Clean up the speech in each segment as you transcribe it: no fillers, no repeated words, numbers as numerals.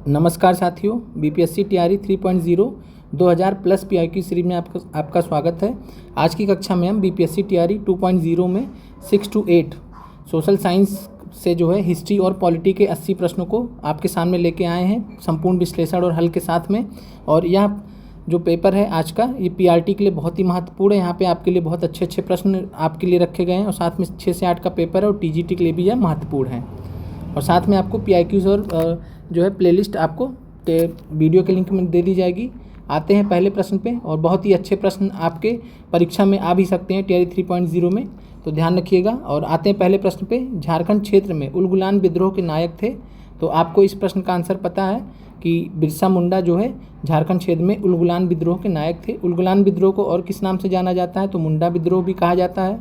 नमस्कार साथियों, BPSC TRE 3.0 2000 plus PIQ series में आपका स्वागत है। आज की कक्षा में हम बीपीएससी टीआरई 2.0 में 6 to 8 सोशल साइंस से जो है हिस्ट्री और पॉलिटी के 80 प्रश्नों को आपके सामने लेके आए हैं, संपूर्ण विश्लेषण और हल के साथ में। और यह जो पेपर है आज का, ये पीआरटी के लिए बहुत ही महत्वपूर्ण है। यहाँ पे आपके लिए बहुत अच्छे प्रश्न आपके लिए रखे गए हैं और साथ में 6 से 8 का पेपर है और टीजीटी के लिए भी यह महत्वपूर्ण है। और साथ में आपको पीआईक्यूज और जो है प्लेलिस्ट आपको वीडियो के लिंक में दे दी जाएगी। आते हैं पहले प्रश्न पे, और बहुत ही अच्छे प्रश्न आपके परीक्षा में आ भी सकते हैं टीआरई 3.0 में, तो ध्यान रखिएगा। और आते हैं पहले प्रश्न पे। झारखंड क्षेत्र में उलगुलान विद्रोह के नायक थे, तो आपको इस प्रश्न का आंसर पता है कि बिरसा मुंडा जो है झारखंड क्षेत्र में उलगुलान विद्रोह के नायक थे। उलगुलान विद्रोह को और किस नाम से जाना जाता है, तो मुंडा विद्रोह भी कहा जाता है।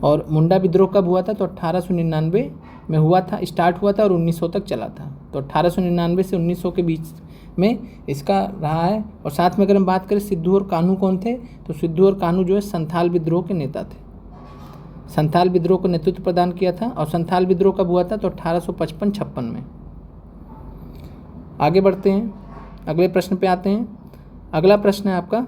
और मुंडा विद्रोह कब हुआ था, तो 1899 में हुआ था, स्टार्ट हुआ था और 1900 तक चला था। तो 1899 से 1900 के बीच में इसका रहा है। और साथ में अगर हम बात करें सिद्धू और कान्हू कौन थे, तो सिद्धू और कान्हू जो है संथाल विद्रोह के नेता थे। संथाल विद्रोह को नेतृत्व प्रदान किया था। और संथाल विद्रोह कब हुआ था, तो 1855-56 में। आगे बढ़ते हैं, अगले प्रश्न पे आते हैं। अगला प्रश्न है आपका,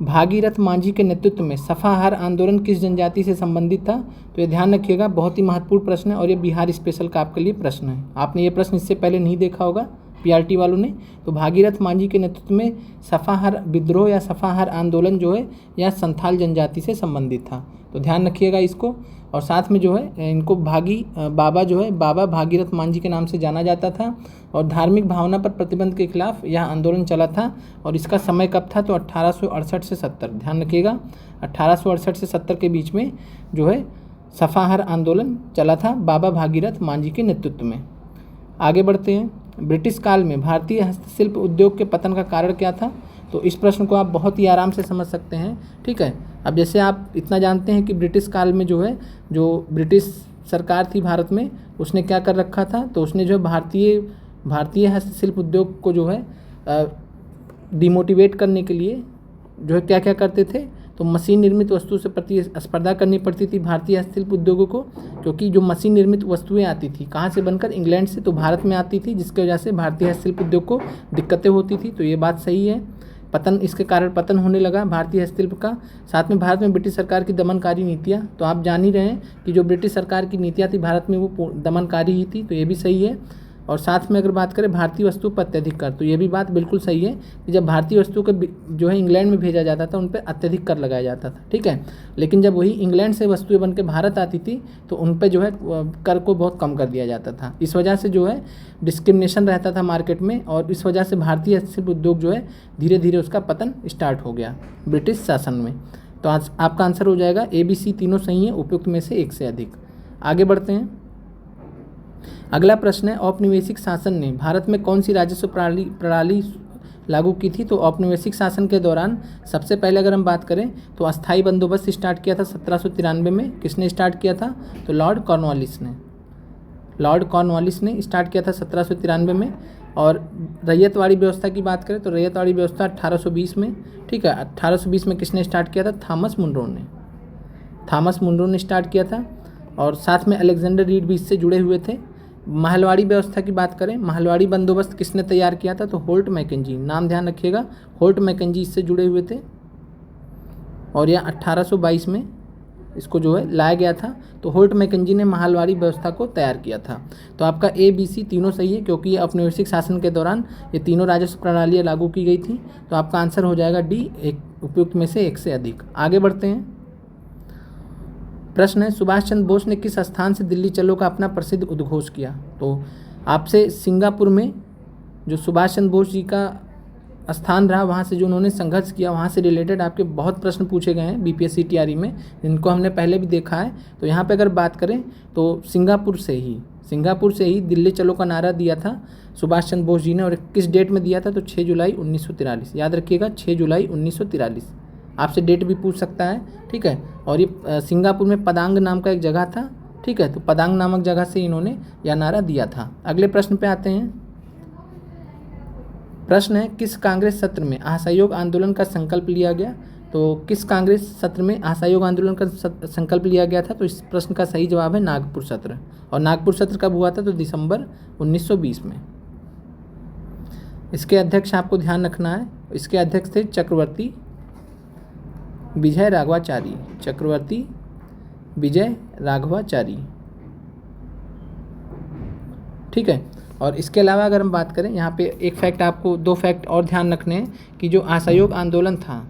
भागीरथ मांझी के नेतृत्व में सफाहार आंदोलन किस जनजाति से संबंधित था। तो ये ध्यान रखिएगा, बहुत ही महत्वपूर्ण प्रश्न है और ये बिहार स्पेशल का आपके लिए प्रश्न है। आपने ये प्रश्न इससे पहले नहीं देखा होगा पीआरटी वालों ने। तो भागीरथ मांझी के नेतृत्व में सफाहार विद्रोह या सफाहार आंदोलन जो है यह संथाल जनजाति से संबंधित था, तो ध्यान रखिएगा इसको। और साथ में जो है इनको बाबा जो है बाबा भागीरथ मांझी के नाम से जाना जाता था। और धार्मिक भावना पर प्रतिबंध के खिलाफ यह आंदोलन चला था। और इसका समय कब था, तो 1868 से 70, ध्यान रखिएगा 1868 से 70 के बीच में जो है सफाहार आंदोलन चला था बाबा भागीरथ मांझी के नेतृत्व में। आगे बढ़ते हैं। ब्रिटिश काल में भारतीय हस्तशिल्प उद्योग के पतन का कारण क्या था। तो इस प्रश्न को आप बहुत ही आराम से समझ सकते हैं, ठीक है। अब जैसे आप इतना जानते हैं कि ब्रिटिश काल में जो है जो ब्रिटिश सरकार थी भारत में, उसने क्या कर रखा था, तो उसने जो भारतीय हस्तशिल्प उद्योग को जो है डिमोटिवेट करने के लिए जो है क्या क्या करते थे, तो मशीन निर्मित वस्तु से प्रतिस्पर्धा करनी पड़ती थी भारतीय हस्तशिल्प उद्योगों को। क्योंकि जो मशीन निर्मित वस्तुएं आती थी कहाँ से बनकर, इंग्लैंड से, तो भारत में आती थी, जिसकी वजह से भारतीय हस्तशिल्प उद्योग को दिक्कतें होती थी। तो ये बात सही है, इसके कारण पतन होने लगा भारतीय हस्तशिल्प का। साथ में भारत में ब्रिटिश सरकार की दमनकारी नीतियाँ, तो आप जान ही रहे हैं कि जो ब्रिटिश सरकार की नीतियाँ थी भारत में वो दमनकारी ही थी, तो ये भी सही है। और साथ में अगर बात करें भारतीय वस्तु पर अत्यधिक कर, तो ये भी बात बिल्कुल सही है कि जब भारतीय वस्तु को जो है इंग्लैंड में भेजा जाता था उन पर अत्यधिक कर लगाया जाता था, ठीक है। लेकिन जब वही इंग्लैंड से वस्तुएं बन के भारत आती थी तो उन पर जो है कर को बहुत कम कर दिया जाता था। इस वजह से जो है डिस्क्रिमिनेशन रहता था मार्केट में, और इस वजह से भारतीय हस्तशिल्प उद्योग जो है धीरे धीरे उसका पतन स्टार्ट हो गया ब्रिटिश शासन में। तो आज आपका आंसर हो जाएगा ABC, तीनों सही है, उपयुक्त में से एक से अधिक। आगे बढ़ते हैं। अगला प्रश्न है, औपनिवेशिक शासन ने भारत में कौन सी राजस्व प्रणाली लागू की थी। तो औपनिवेशिक शासन के दौरान सबसे पहले अगर हम बात करें तो अस्थाई बंदोबस्त स्टार्ट किया था 1793 में। किसने स्टार्ट किया था, तो लॉर्ड कॉर्नवालिस ने स्टार्ट किया था 1793 में। और रैयतवाड़ी व्यवस्था की बात करें तो रैयतवाड़ी व्यवस्था 1820 में, ठीक है। 1820 में किसने स्टार्ट किया था, थॉमस मुनरो ने स्टार्ट किया था। और साथ में अलेक्जेंडर रीड भी इससे जुड़े हुए थे। महलवाड़ी व्यवस्था की बात करें, महलवाड़ी बंदोबस्त किसने तैयार किया था, तो होल्ट मैकेंजी, नाम ध्यान रखिएगा, होल्ट मैकेंजी इससे जुड़े हुए थे। और यह 1822 में इसको जो है लाया गया था। तो होल्ट मैकेंजी ने महलवाड़ी व्यवस्था को तैयार किया था। तो आपका ABC तीनों सही है, क्योंकि ये औपनिवेशिक शासन के दौरान ये तीनों राजस्व प्रणालियाँ लागू की गई थी। तो आपका आंसर हो जाएगा D, उपयुक्त में से एक से अधिक। आगे बढ़ते हैं। प्रश्न है, सुभाष चंद्र बोस ने किस स्थान से दिल्ली चलो का अपना प्रसिद्ध उद्घोष किया। तो आपसे सिंगापुर में जो सुभाष चंद्र बोस जी का स्थान रहा, वहाँ से जो उन्होंने संघर्ष किया, वहाँ से रिलेटेड आपके बहुत प्रश्न पूछे गए हैं बीपीएससी टीआरई में, जिनको हमने पहले भी देखा है। तो यहाँ पे अगर बात करें तो सिंगापुर से ही दिल्ली चलो का नारा दिया था सुभाष चंद्र बोस जी ने। और किस डेट में दिया था, तो 6 जुलाई 1943, याद रखिएगा 6 जुलाई 1943, आपसे डेट भी पूछ सकता है, ठीक है। और ये सिंगापुर में पदांग नाम का एक जगह था, ठीक है। तो पदांग नामक जगह से इन्होंने यह नारा दिया था। अगले प्रश्न पे आते हैं। प्रश्न है, किस कांग्रेस सत्र में असहयोग आंदोलन का संकल्प लिया गया। तो किस कांग्रेस सत्र में असहयोग आंदोलन का संकल्प लिया गया था? तो इस प्रश्न का सही जवाब है नागपुर सत्र। और नागपुर सत्र कब हुआ था? तो दिसंबर 1920 में। इसके अध्यक्ष आपको ध्यान रखना है, इसके अध्यक्ष थे चक्रवर्ती विजय राघवाचारी। चक्रवर्ती विजय राघवाचारी, ठीक है। और इसके अलावा अगर हम बात करें, यहाँ पे एक फैक्ट, आपको दो फैक्ट और ध्यान रखने हैं कि जो असहयोग आंदोलन था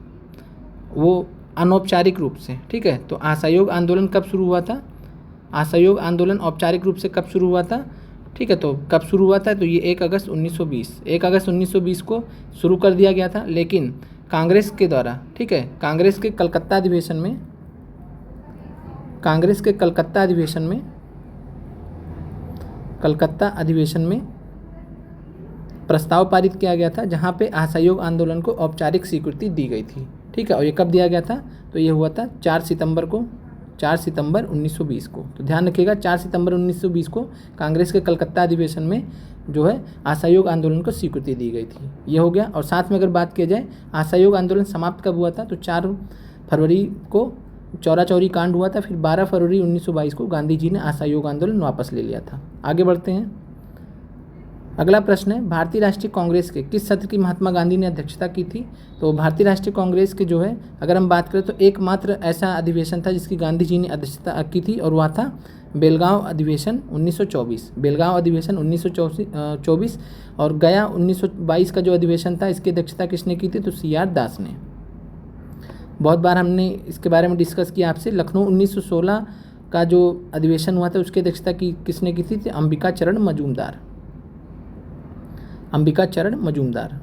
वो अनौपचारिक रूप से, ठीक है। तो असहयोग आंदोलन कब शुरू हुआ था? असहयोग आंदोलन औपचारिक रूप से कब शुरू हुआ था? ठीक है, तो कब शुरू हुआ था? तो ये 1 अगस्त 1920, 1 अगस्त 1920 को शुरू कर दिया गया था। लेकिन कांग्रेस के द्वारा, ठीक है, कांग्रेस के कलकत्ता अधिवेशन में, कांग्रेस के कलकत्ता अधिवेशन में प्रस्ताव पारित किया गया था जहां पे असहयोग आंदोलन को औपचारिक स्वीकृति दी गई थी, ठीक है। और ये कब दिया गया था? तो ये हुआ था 4 सितंबर 1920 को। तो ध्यान रखिएगा, 4 सितंबर 1920 को कांग्रेस के कलकत्ता अधिवेशन में जो है असहयोग आंदोलन को स्वीकृति दी गई थी। ये हो गया। और साथ में अगर बात किया जाए असहयोग आंदोलन समाप्त कब हुआ था? तो 4 फरवरी को चौरा चौरी कांड हुआ था। फिर 12 फरवरी 1922 को गांधी जी ने असहयोग आंदोलन वापस ले लिया था। आगे बढ़ते हैं। अगला प्रश्न है, भारतीय राष्ट्रीय कांग्रेस के किस सत्र की महात्मा गांधी ने अध्यक्षता की थी? तो भारतीय राष्ट्रीय कांग्रेस के जो है अगर हम बात करें तो एकमात्र ऐसा अधिवेशन था जिसकी गांधी जी ने अध्यक्षता की थी, और वह था बेलगांव अधिवेशन 1924। बेलगांव अधिवेशन 1924। और गया 1922 का जो अधिवेशन था, इसकी अध्यक्षता किसने की थी? तो CR दास ने। बहुत बार हमने इसके बारे में डिस्कस किया आपसे। लखनऊ 1916 का जो अधिवेशन हुआ था उसकी अध्यक्षता किसने की थी? तो अंबिका चरण मजूमदार।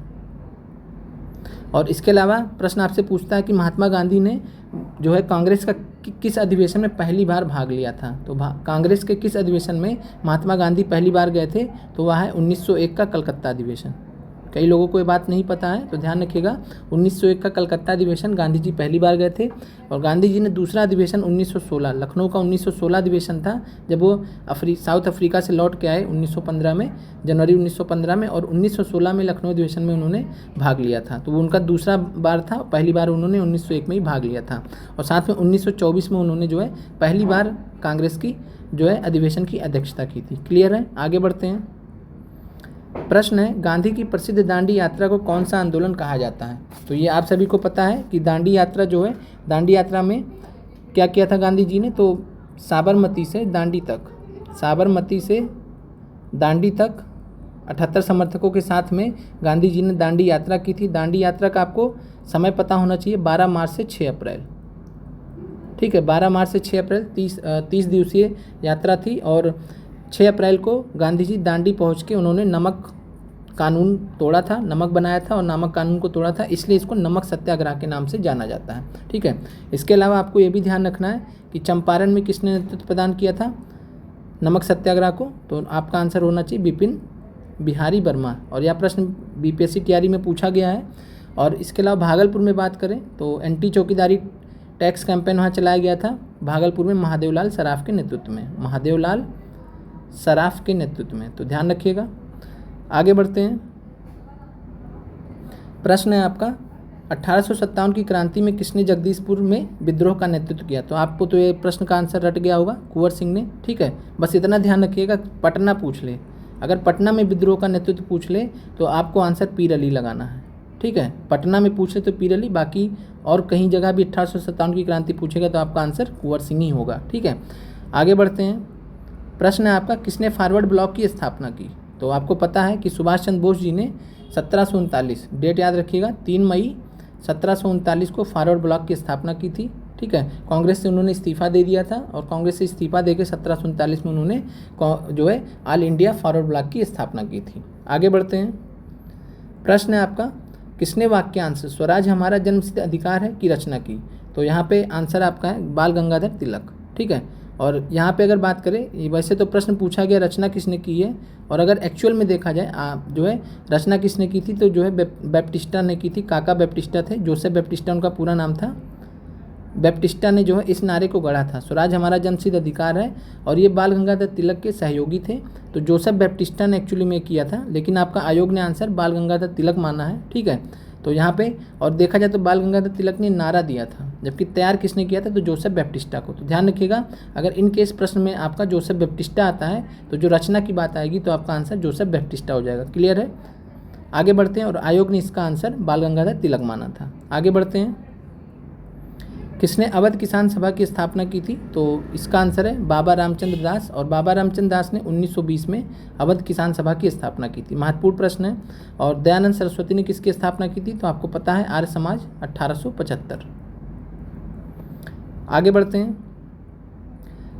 और इसके अलावा प्रश्न आपसे पूछता है कि महात्मा गांधी ने जो है कांग्रेस का किस अधिवेशन में पहली बार भाग लिया था? तो कांग्रेस के किस अधिवेशन में महात्मा गांधी पहली बार गए थे? तो वह है 1901 का कलकत्ता अधिवेशन। कई लोगों को ये बात नहीं पता है, तो ध्यान रखिएगा। 1901 का कलकत्ता अधिवेशन गांधी जी पहली बार गए थे। और गांधी जी ने दूसरा अधिवेशन 1916, लखनऊ का 1916 अधिवेशन था, जब वो साउथ अफ्रीका से लौट के आए 1915 में, जनवरी 1915 में। और 1916 में लखनऊ अधिवेशन में उन्होंने भाग लिया था। तो वो उनका दूसरा बार था। पहली बार उन्होंने 1901 में ही भाग लिया था। और साथ में 1924 में उन्होंने जो है पहली बार कांग्रेस की जो है अधिवेशन की अध्यक्षता की थी। क्लियर है? आगे बढ़ते हैं। प्रश्न है, गांधी की प्रसिद्ध दांडी यात्रा को कौन सा आंदोलन कहा जाता है? तो ये आप सभी को पता है कि दांडी यात्रा जो है, दांडी यात्रा में क्या किया था गांधी जी ने? तो साबरमती से दांडी तक 78 समर्थकों के साथ में गांधी जी ने दांडी यात्रा की थी। दांडी यात्रा का आपको समय पता होना चाहिए, 12 मार्च से 6 अप्रैल, ठीक है। 12 मार्च से 6 अप्रैल 30 दिवसीय यात्रा थी। और 6 अप्रैल को गांधी जी दांडी पहुंच के उन्होंने नमक कानून तोड़ा था, नमक बनाया था और नमक कानून को तोड़ा था, इसलिए इसको नमक सत्याग्रह के नाम से जाना जाता है, ठीक है। इसके अलावा आपको ये भी ध्यान रखना है कि चंपारण में किसने नेतृत्व प्रदान किया था नमक सत्याग्रह को? तो आपका आंसर होना चाहिए बिपिन बिहारी वर्मा। और यह प्रश्न BPSC तैयारी में पूछा गया है। और इसके अलावा भागलपुर में बात करें तो एंटी चौकीदारी टैक्स कैंपेन वहाँ चलाया गया था भागलपुर में महादेवलाल सराफ के नेतृत्व में। तो ध्यान रखिएगा। आगे बढ़ते हैं। प्रश्न है आपका, 1857 की क्रांति में किसने जगदीशपुर में विद्रोह का नेतृत्व किया? तो आपको तो ये प्रश्न का आंसर रट गया होगा, कुंवर सिंह ने, ठीक है। बस इतना ध्यान रखिएगा, पटना पूछ ले, अगर पटना में विद्रोह का नेतृत्व पूछ ले तो आपको आंसर पीर अली लगाना है, ठीक है। पटना में पूछे तो पीर अली, बाकी और कहीं जगह भी 1857 की क्रांति पूछेगा तो आपका आंसर कुंवर सिंह ही होगा, ठीक है। आगे बढ़ते हैं। प्रश्न है आपका, किसने फॉरवर्ड ब्लॉक की स्थापना की? तो आपको पता है कि सुभाष चंद्र बोस जी ने 1739, डेट याद रखिएगा, 3 मई 1739 को फॉरवर्ड ब्लॉक की स्थापना की थी, ठीक है। कांग्रेस से उन्होंने इस्तीफा दे दिया था और कांग्रेस से इस्तीफा देकर 1739 में उन्होंने जो है ऑल इंडिया फॉरवर्ड ब्लॉक की स्थापना की थी। आगे बढ़ते हैं। प्रश्न है आपका, किसने वाक्यांश स्वराज हमारा जन्मसिद्ध अधिकार है की रचना की? तो यहाँ पे आंसर आपका है बाल गंगाधर तिलक, ठीक है। और यहाँ पे अगर बात करें, वैसे तो प्रश्न पूछा गया रचना किसने की है, और अगर एक्चुअल में देखा जाए जो है रचना किसने की थी तो जो है बैप्टिस्टा ने की थी। काका बैप्टिस्टा थे, जोसेफ बैप्टिस्टा उनका पूरा नाम था। बैप्टिस्टा ने जो है इस नारे को गढ़ा था, स्वराज हमारा जन्मसिद्ध अधिकार है, और ये बाल गंगाधर तिलक के सहयोगी थे। तो जोसेफ बैप्टिस्टा ने एक्चुअली में किया था, लेकिन आपका आयोग ने आंसर बाल गंगाधर तिलक माना है, ठीक है। तो यहाँ पे और देखा जाए तो बाल गंगाधर तिलक ने नारा दिया था, जबकि तैयार किसने किया था, तो जोसेफ बैप्टिस्टा को। तो ध्यान रखिएगा, अगर इन केस प्रश्न में आपका जोसेफ बैप्टिस्टा आता है तो जो रचना की बात आएगी तो आपका आंसर जोसेफ बैप्टिस्टा हो जाएगा। क्लियर है? आगे बढ़ते हैं। और आयोग ने इसका आंसर बाल गंगाधर तिलक माना था। आगे बढ़ते हैं। किसने अवध किसान सभा की स्थापना की थी, तो इसका आंसर है बाबा रामचंद्र दास। और बाबा रामचंद्र दास ने 1920 में अवध किसान सभा की स्थापना की थी। महत्वपूर्ण प्रश्न है। और दयानंद सरस्वती ने किसकी स्थापना की थी, तो आपको पता है आर्य समाज 1875। आगे बढ़ते हैं।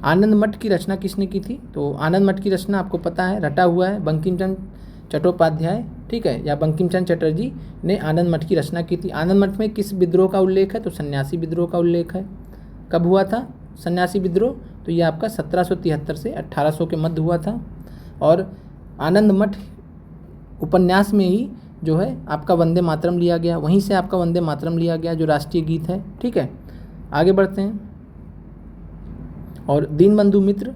आनंद मठ की रचना किसने की थी, तो आनंद मठ की रचना आपको पता है रटा हुआ है बंकिम चंद्र चट्टोपाध्याय, ठीक है, या बंकिम चंद्र चटर्जी ने आनंद मठ की रचना की थी। आनंद मठ में किस विद्रोह का उल्लेख है, तो सन्यासी विद्रोह का उल्लेख है। कब हुआ था सन्यासी विद्रोह, तो ये आपका 1773 से 1800 के मध्य हुआ था। और आनंद मठ उपन्यास में ही जो है आपका वंदे मातरम लिया गया, वहीं से आपका वंदे मातरम लिया गया जो राष्ट्रीय गीत है, ठीक है। आगे बढ़ते हैं। और दीनबंधु मित्र,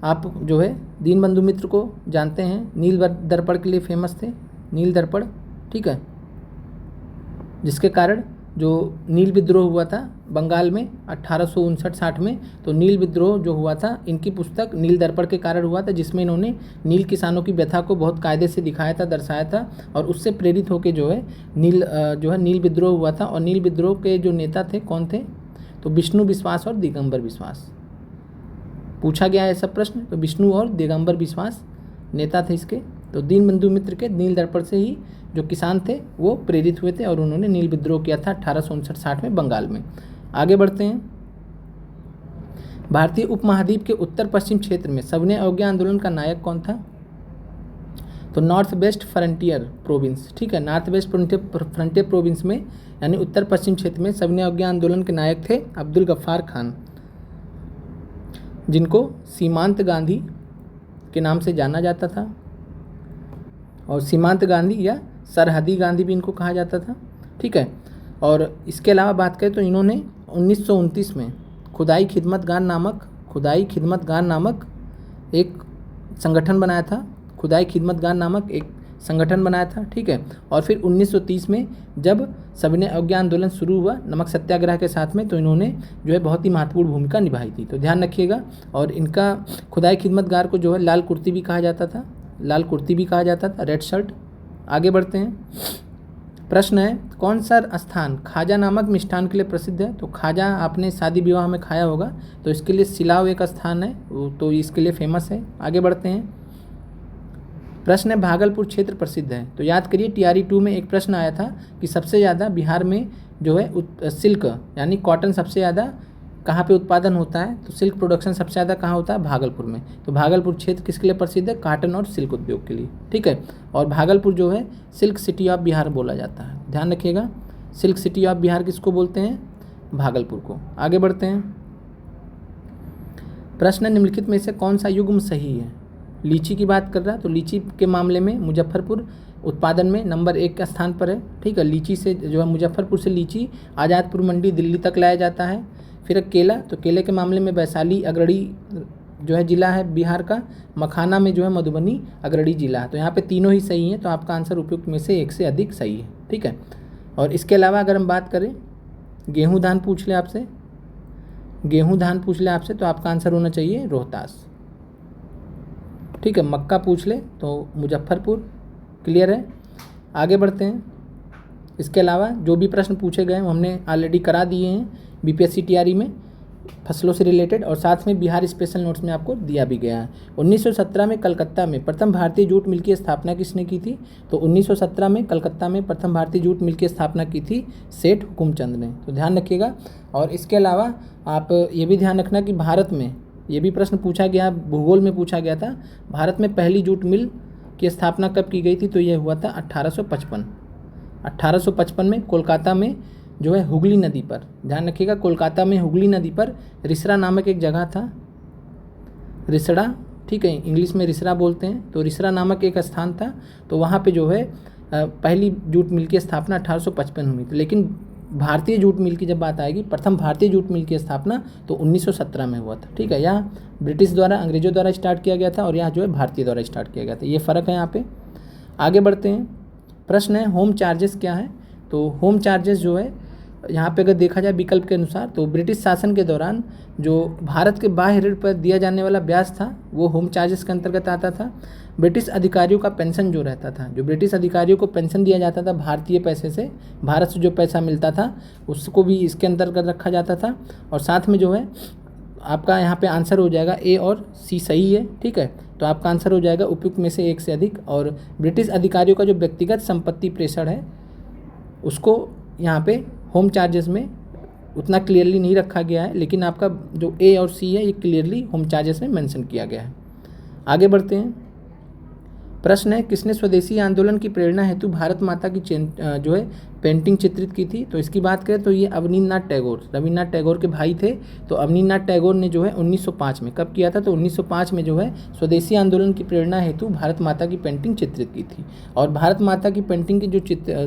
आप जो है दीनबंधु मित्र को जानते हैं, नील दर्पण के लिए फेमस थे, नील दर्पण, ठीक है, जिसके कारण जो नील विद्रोह हुआ था बंगाल में 1859-60 में, तो नील विद्रोह जो हुआ था इनकी पुस्तक नील दर्पण के कारण हुआ था, जिसमें इन्होंने नील किसानों की व्यथा को बहुत कायदे से दिखाया था, दर्शाया था, और उससे प्रेरित होकर जो है नील विद्रोह हुआ था। और नील विद्रोह के जो नेता थे कौन थे, तो विष्णु विश्वास और दिगंबर विश्वास। पूछा गया है सब प्रश्न, तो विष्णु और दिगंबर विश्वास नेता थे इसके। तो दीनबंधु मित्र के नील दर्पण से ही जो किसान थे वो प्रेरित हुए थे और उन्होंने नील विद्रोह किया था 1859-60 में बंगाल में। आगे बढ़ते हैं। भारतीय उपमहाद्वीप के उत्तर पश्चिम क्षेत्र में सविनय अवज्ञा आंदोलन का नायक कौन था, तो नॉर्थ वेस्ट फ्रंटियर प्रोविंस, ठीक है, नॉर्थ वेस्ट फ्रंटियर प्रोविंस में यानी उत्तर पश्चिम क्षेत्र में सविनय अवज्ञा आंदोलन के नायक थे अब्दुल गफ्फार खान, जिनको सीमांत गांधी के नाम से जाना जाता था। और सीमांत गांधी या सरहदी गांधी भी इनको कहा जाता था, ठीक है। और इसके अलावा बात करें तो इन्होंने 1929 में खुदाई खिदमतगार नामक एक संगठन बनाया था, खुदाई खिदमतगार नामक एक संगठन बनाया था, ठीक है। और फिर 1930 में जब सविनय अवज्ञा आंदोलन शुरू हुआ नमक सत्याग्रह के साथ में, तो इन्होंने जो है बहुत ही महत्वपूर्ण भूमिका निभाई थी, तो ध्यान रखिएगा। और इनका खुदाई खिदमतगार को जो है लाल कुर्ती भी कहा जाता था, रेड शर्ट। आगे बढ़ते हैं। प्रश्न है कौन सा स्थान खाजा नामक मिष्ठान के लिए प्रसिद्ध है, तो खाजा आपने शादी विवाह में खाया होगा, तो इसके लिए सिलाव एक स्थान है, तो इसके लिए फेमस है। आगे बढ़ते हैं। प्रश्न है भागलपुर क्षेत्र प्रसिद्ध है, तो याद करिए TRE 2 में एक प्रश्न आया था कि सबसे ज़्यादा बिहार में जो है सिल्क यानी कॉटन सबसे ज़्यादा कहाँ पे उत्पादन होता है, तो सिल्क प्रोडक्शन सबसे ज़्यादा कहाँ होता है, भागलपुर में। तो भागलपुर क्षेत्र किसके लिए प्रसिद्ध है, कॉटन और सिल्क उद्योग के लिए, ठीक है। और भागलपुर जो है सिल्क सिटी ऑफ बिहार बोला जाता है, ध्यान रखिएगा, सिल्क सिटी ऑफ बिहार किसको बोलते हैं, भागलपुर को। आगे बढ़ते हैं। प्रश्न निम्नलिखित में से कौन सा युग्म सही है, लीची की बात कर रहा है, तो लीची के मामले में मुजफ्फरपुर उत्पादन में नंबर 1 का स्थान पर है, ठीक है। लीची से जो है मुजफ्फरपुर से लीची आज़ादपुर मंडी दिल्ली तक लाया जाता है। फिर केला, तो केले के मामले में वैशाली अग्रणी जो है जिला है बिहार का, मखाना में जो है मधुबनी अग्रणी जिला है। तो यहाँ पे तीनों ही सही हैं, तो आपका आंसर उपयुक्त में से एक से अधिक सही है, ठीक है। और इसके अलावा अगर हम बात करें गेहूँ धान पूछ ले आपसे, तो आपका आंसर होना चाहिए रोहतास, ठीक है। मक्का पूछ ले तो मुजफ्फरपुर, क्लियर है। आगे बढ़ते हैं। इसके अलावा जो भी प्रश्न पूछे गए वो हमने ऑलरेडी करा दिए हैं BPSC TRE में फसलों से रिलेटेड, और साथ में बिहार स्पेशल नोट्स में आपको दिया भी गया है। 1917 में कलकत्ता में प्रथम भारतीय जूट मिल की स्थापना किसने की थी, तो 1917 में कलकत्ता में प्रथम भारतीय जूट मिल की स्थापना की थी सेठ हुकुमचंद ने, तो ध्यान रखिएगा। और इसके अलावा आप ये भी ध्यान रखना कि भारत में ये भी प्रश्न पूछा गया, भूगोल में पूछा गया था, भारत में पहली जूट मिल की स्थापना कब की गई थी, तो यह हुआ था 1855 में कोलकाता में जो है हुगली नदी पर, ध्यान रखिएगा, कोलकाता में हुगली नदी पर रिसरा नामक एक जगह था, रिसड़ा, ठीक है, इंग्लिश में रिसरा बोलते हैं, तो रिसरा नामक एक स्थान था, तो वहाँ पे जो है पहली जूट मिल की स्थापना 1855 हुई थी। लेकिन भारतीय जूट मिल की जब बात आएगी, प्रथम भारतीय जूट मिल की स्थापना तो 1917 में हुआ था, ठीक है। यहाँ ब्रिटिश द्वारा, अंग्रेजों द्वारा स्टार्ट किया गया था, और यहाँ जो है भारतीय द्वारा स्टार्ट किया गया था, ये फ़र्क है यहाँ पे। आगे बढ़ते हैं। प्रश्न है होम चार्जेस क्या है, तो होम चार्जेस जो है यहाँ पे अगर देखा जाए विकल्प के अनुसार, तो ब्रिटिश शासन के दौरान जो भारत के बाह्य ऋण पर दिया जाने वाला ब्याज था वो होम चार्जेस के अंतर्गत आता था। ब्रिटिश अधिकारियों का पेंशन जो रहता था, जो ब्रिटिश अधिकारियों को पेंशन दिया जाता था भारतीय पैसे से, भारत से जो पैसा मिलता था उसको भी इसके अंतर्गत रखा जाता था। और साथ में जो है आपका यहाँ पे आंसर हो जाएगा ए और सी सही है, ठीक है। तो आपका आंसर हो जाएगा उपयुक्त में से एक से अधिक। और ब्रिटिश अधिकारियों का जो व्यक्तिगत संपत्ति प्रेषण है उसको यहाँ पे होम चार्जेस में उतना क्लियरली नहीं रखा गया है, लेकिन आपका जो ए और सी है ये क्लियरली होम चार्जेस में मेंशन किया गया है। आगे बढ़ते हैं। प्रश्न है, किसने स्वदेशी आंदोलन की प्रेरणा हेतु भारत माता की जो है पेंटिंग चित्रित की थी? तो इसकी बात करें तो ये अवनींद्रनाथ टैगोर, रविन्द्रनाथ टैगोर के भाई थे। तो अवनींद्रनाथ टैगोर ने जो है 1905 में, कब किया था? तो 1905 में जो है स्वदेशी आंदोलन की प्रेरणा हेतु भारत माता की पेंटिंग चित्रित की थी। और भारत माता की पेंटिंग की जो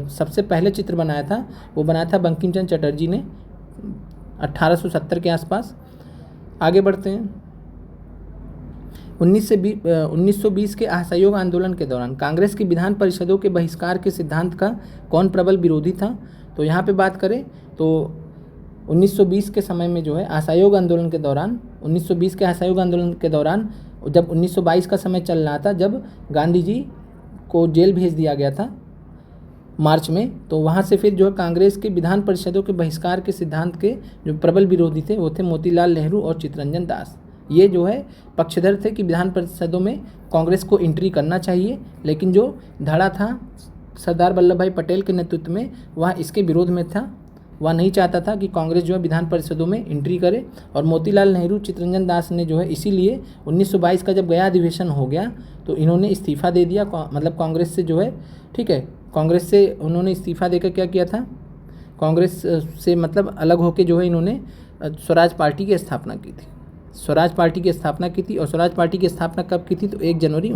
सबसे पहले चित्र बनाया था वो बनाया था बंकिम चंद्र चटर्जी ने 1870 के आसपास। आगे बढ़ते हैं। 1920 के असहयोग आंदोलन के दौरान कांग्रेस की विधान परिषदों के बहिष्कार के सिद्धांत का कौन प्रबल विरोधी था? तो यहाँ पे बात करें तो 1920 के समय में जो है असहयोग आंदोलन के दौरान, 1920 के असहयोग आंदोलन के दौरान जब 1922 का समय चल रहा था, जब गांधी जी को जेल भेज दिया गया था मार्च में, तो वहाँ से फिर जो है कांग्रेस के विधान परिषदों के बहिष्कार के सिद्धांत के जो प्रबल विरोधी थे वो थे मोतीलाल नेहरू और चित्तरंजन दास। ये जो है पक्षधर थे कि विधान परिषदों में कांग्रेस को एंट्री करना चाहिए, लेकिन जो धड़ा था सरदार वल्लभ भाई पटेल के नेतृत्व में वह इसके विरोध में था। वह नहीं चाहता था कि कांग्रेस जो है विधान परिषदों में एंट्री करे। और मोतीलाल नेहरू चित्तरंजन दास ने जो है इसीलिए 1922 का जब गया अधिवेशन हो गया तो इन्होंने इस्तीफ़ा दे दिया, मतलब कांग्रेस से जो है, ठीक है, कांग्रेस से उन्होंने इस्तीफ़ा देकर क्या किया था, कांग्रेस से मतलब अलग होकर जो है इन्होंने स्वराज पार्टी की स्थापना की थी। स्वराज पार्टी की स्थापना की थी। और स्वराज पार्टी की स्थापना कब की थी? तो 1 जनवरी